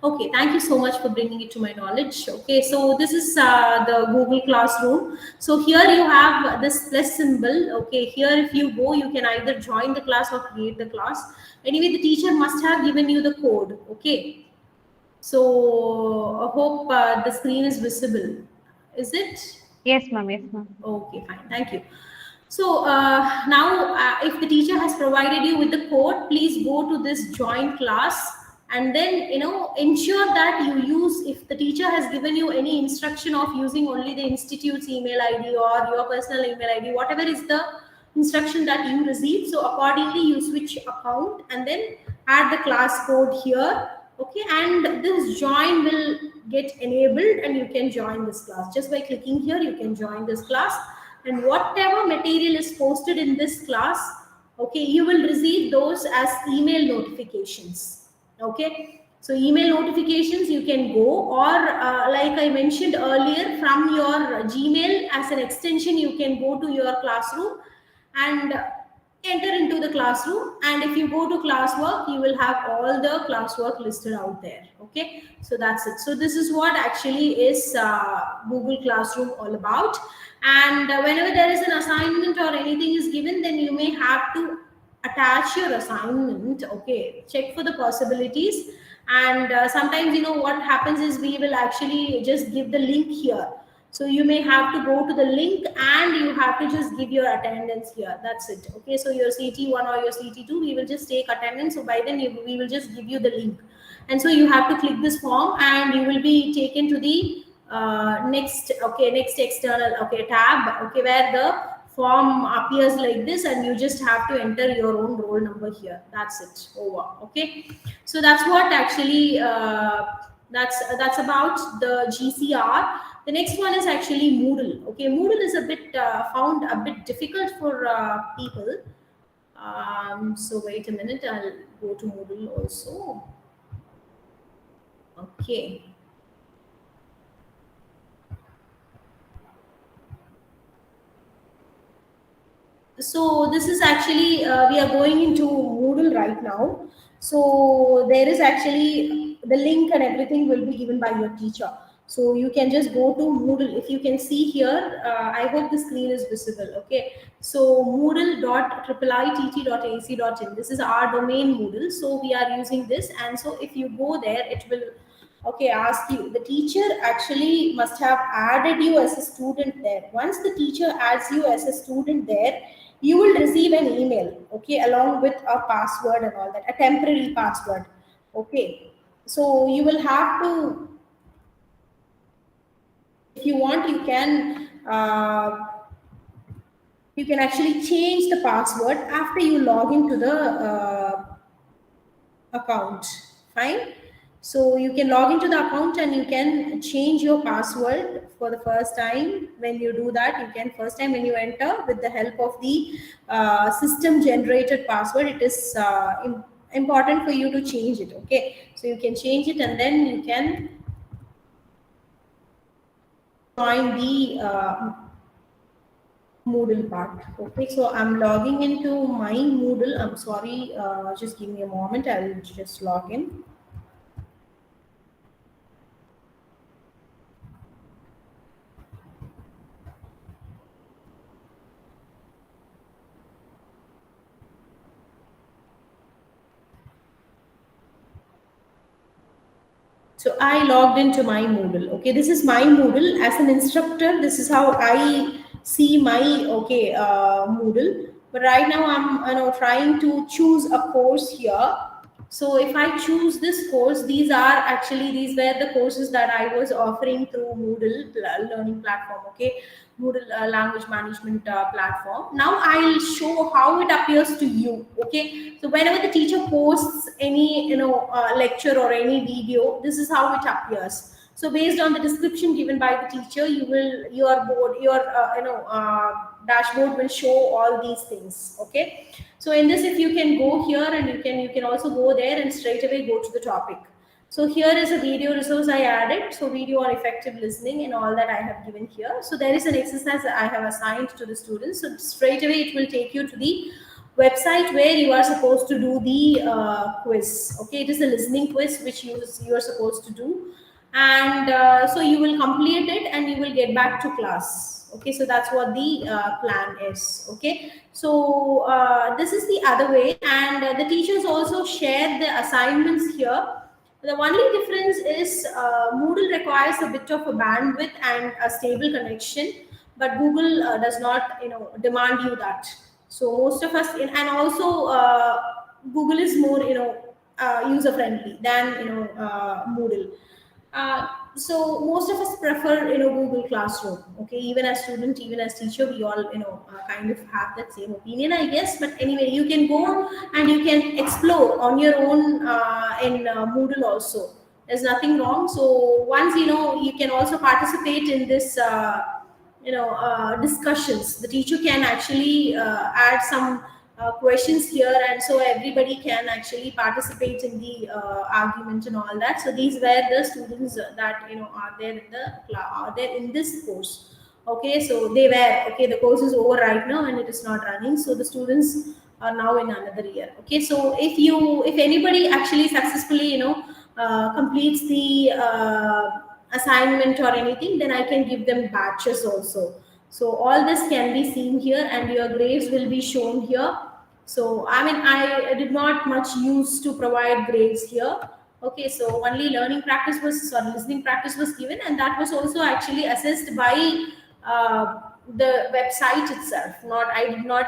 Okay, thank you so much for bringing it to my knowledge. Okay, so this is the Google Classroom. So here you have this plus symbol. Okay, here if you go, you can either join the class or create the class. Anyway, the teacher must have given you the code. Okay, so I hope the screen is visible. Is it? Yes, ma'am. Yes, ma'am. Okay, fine. Thank you. So now, if the teacher has provided you with the code, please go to this join class, and then ensure that you use. If the teacher has given you any instruction of using only the institute's email ID or your personal email ID, whatever is the instruction that you receive, so accordingly you switch account and then add the class code here. Okay, and this join will get enabled, and you can join this class just by clicking here. You can join this class, and whatever material is posted in this class, okay, you will receive those as email notifications. Okay, so email notifications you can go, or like I mentioned earlier, from your Gmail as an extension, you can go to your classroom and enter into the classroom, and if you go to classwork, you will have all the classwork listed out there. Okay, so that's it. So this is what actually is Google Classroom all about. And whenever there is an assignment or anything is given, then you may have to attach your assignment. Okay, check for the possibilities. And sometimes what happens is we will actually just give the link here, so you may have to go to the link and you have to just give your attendance here. That's it. Okay, so your CT1 or your CT2, we will just take attendance. So by then we will just give you the link, and so you have to click this form and you will be taken to the next external, okay, tab, okay, where the form appears like this, and you just have to enter your own roll number here. That's it, over. Okay, so that's what actually that's about the GCR. The next one is actually Moodle. Okay, Moodle is a bit found a bit difficult for people. So wait a minute, I'll go to Moodle also. Okay. So this is actually we are going into Moodle right now. So there is actually the link and everything will be given by your teacher. So you can just go to Moodle. If you can see here, I hope the screen is visible. Okay. So moodle.iiitt.ac.in. This is our domain Moodle. So we are using this, and so if you go there, it will ask you. The teacher actually must have added you as a student there. Once the teacher adds you as a student there, you will receive an email, okay, along with a password and all that, a temporary password. Okay, so you will have to, if you want, you can actually change the password after you log into the account. Fine. So you can log into the account and you can change your password for the first time. When you do that, you can, first time when you enter, with the help of the system generated password, it is important for you to change it. Okay, so you can change it and then you can join the Moodle part. Okay, so I'm logging into my Moodle. I'm sorry, just give me a moment. I'll just log in. So I logged into my Moodle. Okay, this is my Moodle. As an instructor, this is how I see my Moodle. But right now I'm trying to choose a course here. So if I choose this course, these were the courses that I was offering through Moodle learning platform. Okay, Moodle language management platform. Now I'll show how it appears to you. Okay, so whenever the teacher posts any lecture or any video, this is how it appears. So based on the description given by the teacher, your dashboard will show all these things. Okay, so in this, if you can go here, and you can also go there and straight away go to the topic. So here is a video resource I added. So video on effective listening and all that I have given here. So there is an exercise that I have assigned to the students. So straight away it will take you to the website where you are supposed to do the quiz. Okay, it is a listening quiz which you are supposed to do, and so you will complete it and you will get back to class. Okay, so that's what the plan is. Okay, so this is the other way, and the teachers also share the assignments here. The only difference is Moodle requires a bit of a bandwidth and a stable connection, but Google does not, demand you that. So most of us, and also Google is more, user friendly than Moodle. So most of us prefer Google Classroom. Okay, even as student, even as teacher, we all kind of have that same opinion, I guess. But anyway, you can go and you can explore on your own in Moodle also. There's nothing wrong. So once you can also participate in this discussions. The teacher can actually add some questions here, and so everybody can actually participate in the argument and all that. So these were the students that are there in this course. Okay, so they were okay. The course is over right now and it is not running. So the students are now in another year. Okay, so if anybody actually successfully completes the assignment or anything, then I can give them batches also. So all this can be seen here and your grades will be shown here. So I mean, I did not much use to provide grades here. Okay, so only listening practice was given, and that was also actually assessed by the website itself. Not I did not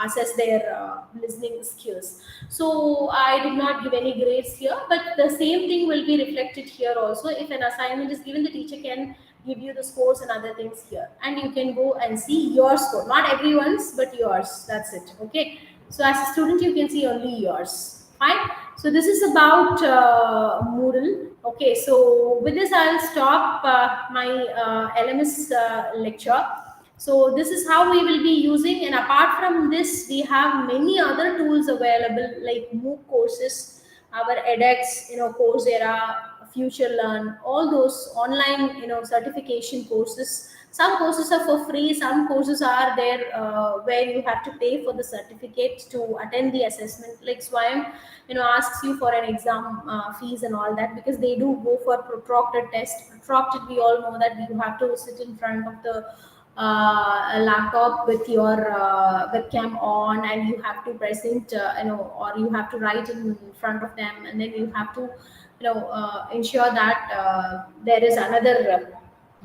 assess their listening skills. So I did not give any grades here, but the same thing will be reflected here also. If an assignment is given, the teacher can give you the scores and other things here, and you can go and see your score, not everyone's but yours. That's it. Okay, so as a student you can see only yours. Fine. So this is about Moodle. Okay, so with this I'll stop my LMS lecture. So this is how we will be using, and apart from this we have many other tools available like MOOC courses, our edX, Coursera, Future Learn, all those online certification courses. Some courses are for free, some courses are there where you have to pay for the certificate to attend the assessment. Like SWAYAM asks you for an exam fees and all that, because they do go for proctored test. Proctored, we all know that you have to sit in front of the a laptop with your webcam on, and you have to present or you have to write in front of them, and then you have to ensure that there is another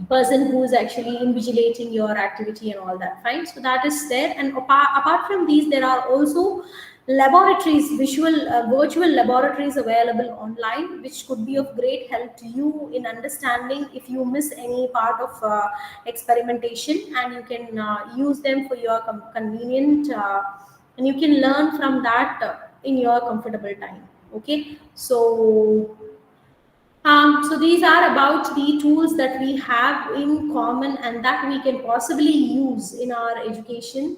person who is actually invigilating your activity and all that. Fine, so that is there. And apart from these, there are also laboratories, virtual laboratories available online, which could be of great help to you in understanding if you miss any part of experimentation, and you can use them for your convenient, and you can learn from that in your comfortable time. Okay, so these are about the tools that we have in common and that we can possibly use in our education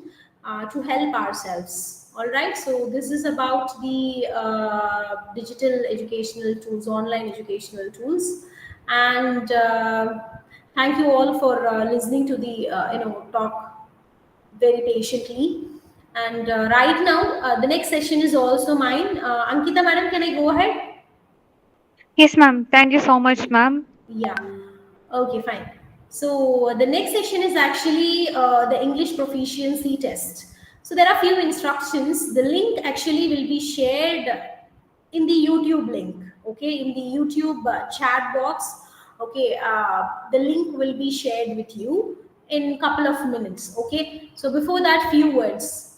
to help ourselves. All right, so this is about the digital educational tools, online educational tools, and thank you all for listening to the talk very patiently. And right now, the next session is also mine. Ankita, madam, can I go ahead? Yes, ma'am. Thank you so much, ma'am. Yeah. Okay, fine. So the next section is actually the English proficiency test. So there are few instructions. The link actually will be shared in the YouTube link. Okay, in the YouTube chat box. Okay, the link will be shared with you in couple of minutes. Okay, so before that, few words.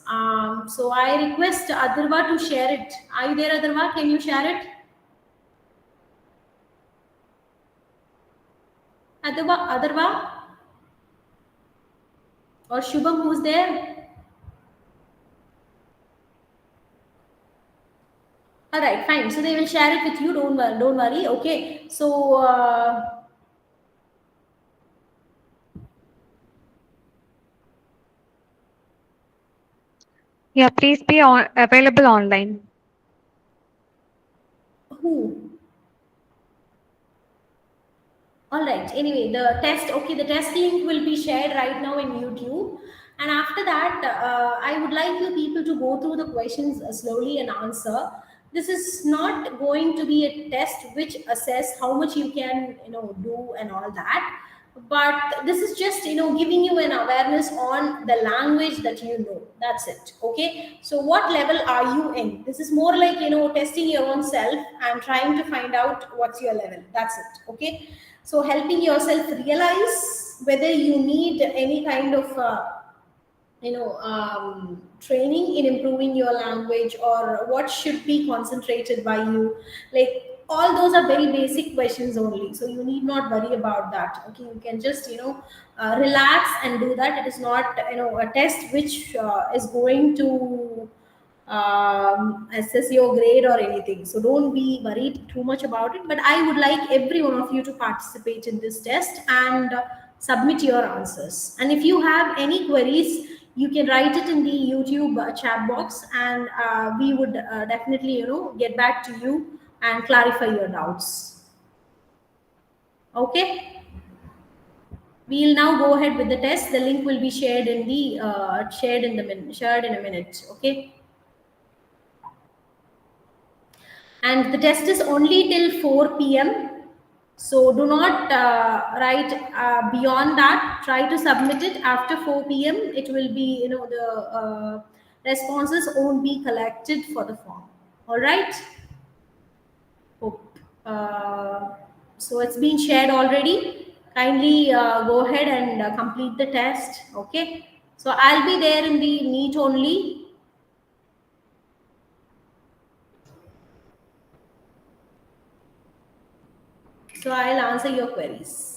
So I request Adarva to share it. Are you there, Adarva? Can you share it? Adarva or Shubham, who's there? All right, fine. So they will share it with you. Don't worry. Okay. So Yeah, please be available online. who? All right. Anyway, the test. Okay, the test link will be shared right now in YouTube. And after that, I would like you people to go through the questions slowly and answer. This is not going to be a test which assess how much you can, do and all that. But this is just, giving you an awareness on the language that you know. That's it. Okay. So what level are you in? This is more like, testing your own self and trying to find out what's your level. That's it. Okay. So helping yourself realize whether you need any kind of training in improving your language, or what should be concentrated by you. Like, all those are very basic questions only, so you need not worry about that. Okay, you can just relax and do that. It is not a test which is going to assess your grade or anything. So don't be worried too much about it. But I would like every one of you to participate in this test and submit your answers. And if you have any queries, you can write it in the YouTube chat box, and we would definitely get back to you and clarify your doubts. Okay. We'll now go ahead with the test. The link will be shared in the shared in a minute. Okay. And the test is only till 4 p.m. So do not write beyond that. Try to submit it after 4 p.m. It will be, the responses won't be collected for the form. All right. Hope. So it's been shared already. Kindly go ahead and complete the test. Okay. So I'll be there in the meet only. So I'll answer your queries.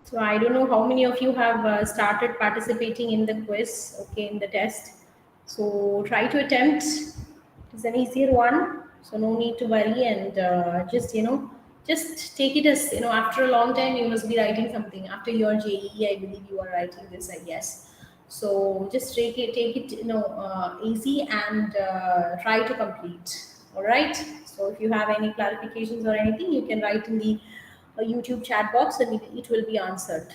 So I don't know how many of you have started participating in the quiz, okay, in the test. So try to attempt. It's an easier one, so no need to worry, and just just take it as After a long time, you must be writing something. After your JEE, I believe you are writing this, I guess. So just take it, easy, and try to complete. All right. So if you have any clarifications or anything, you can write in the YouTube chat box, and it will be answered.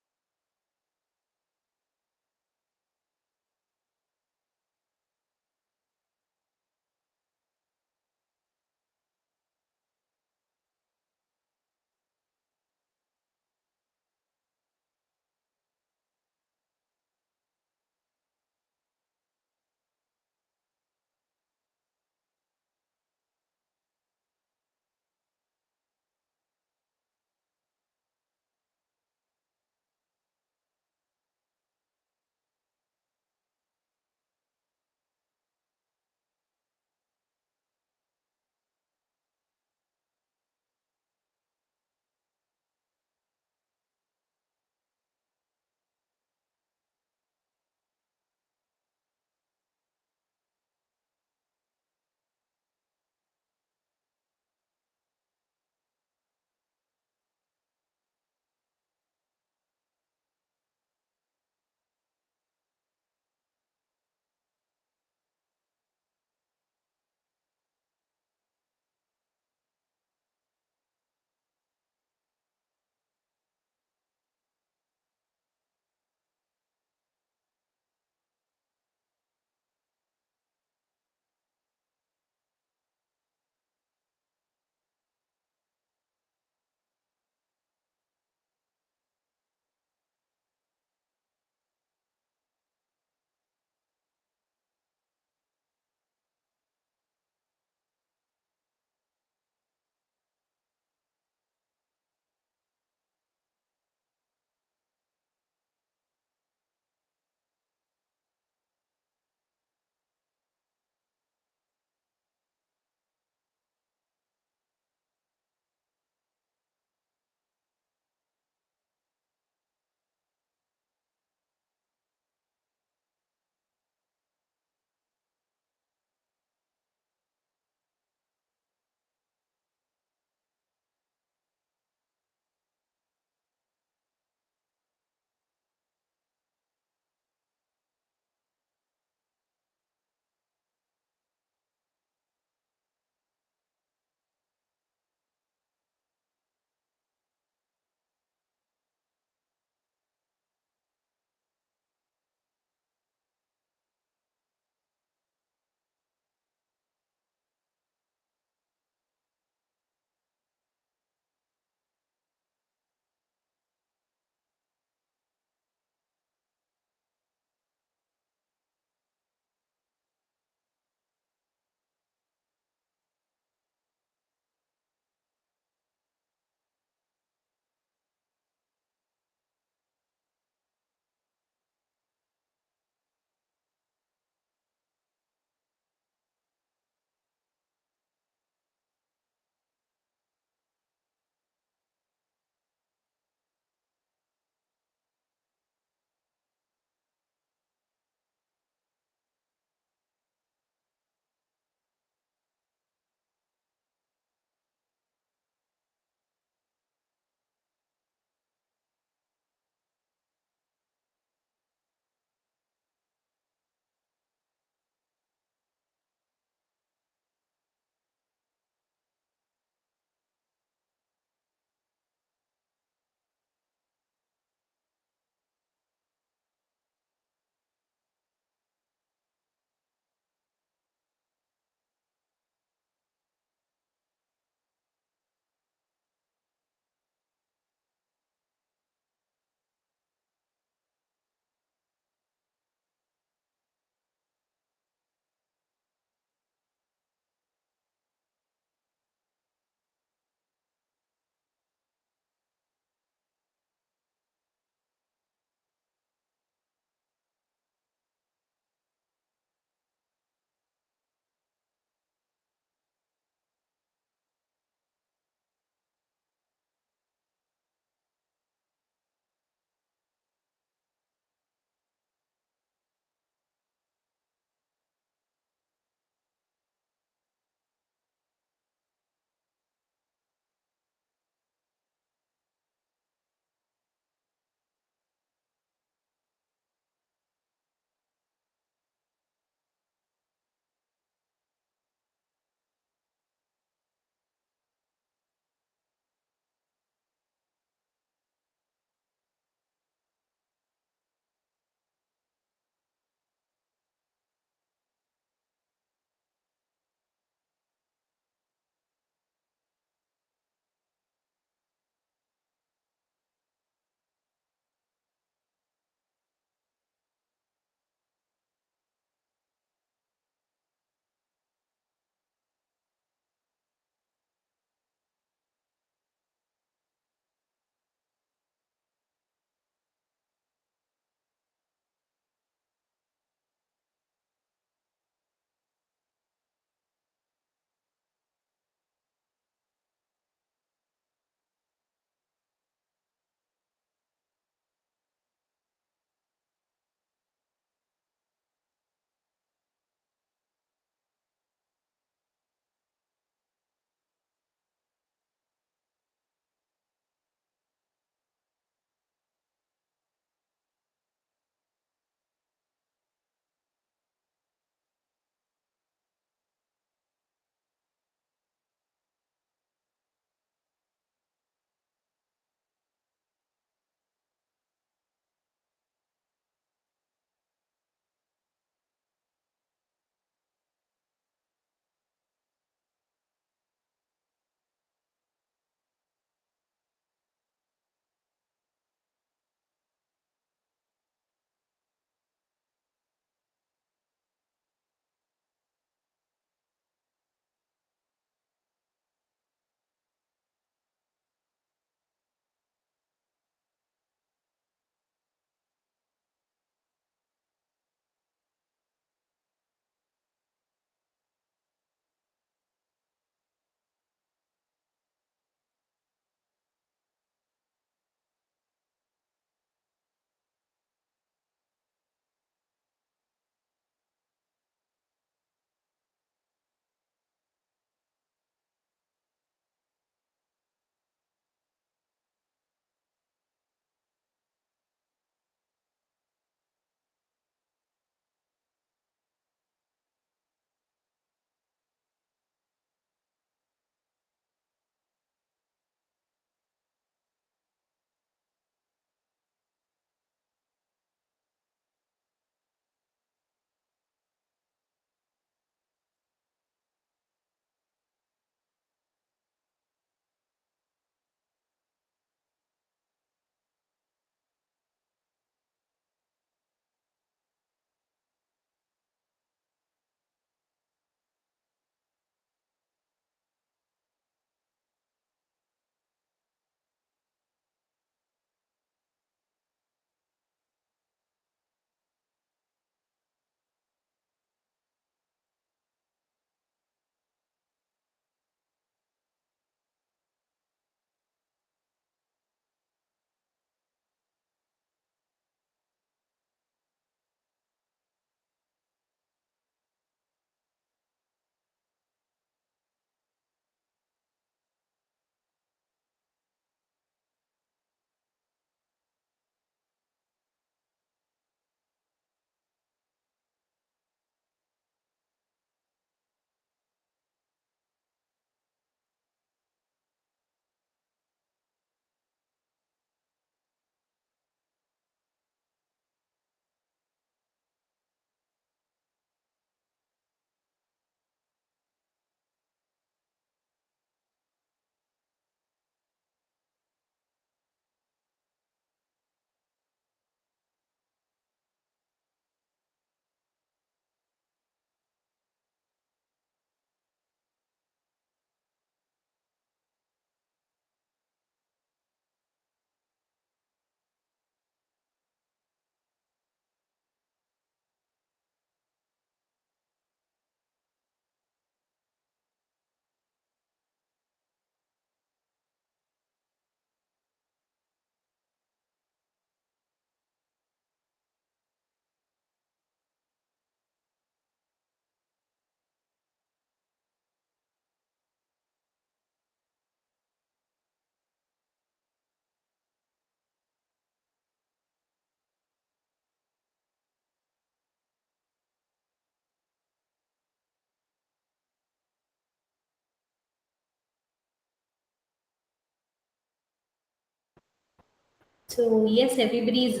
So yes, everybody's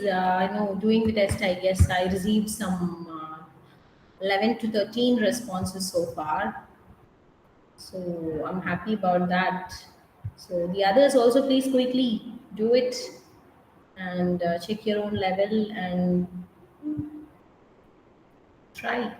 doing the test. I guess I received some 11 to 13 responses so far. So I'm happy about that. So the others also, please quickly do it and check your own level and try.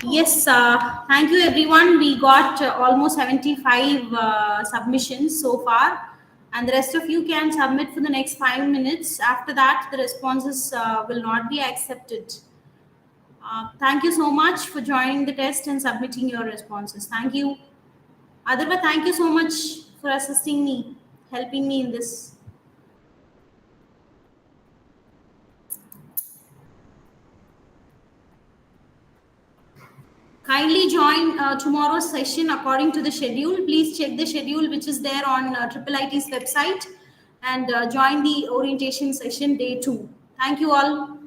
Yes, thank you everyone. We got almost 75 submissions so far, and the rest of you can submit for the next 5 minutes. After that, the responses will not be accepted. Thank you so much for joining the test and submitting your responses. Thank you. Adarva, thank you so much for assisting me, helping me in this. Kindly join tomorrow's session according to the schedule. Please check the schedule which is there on IIIT's website and join the orientation session day 2. Thank you all.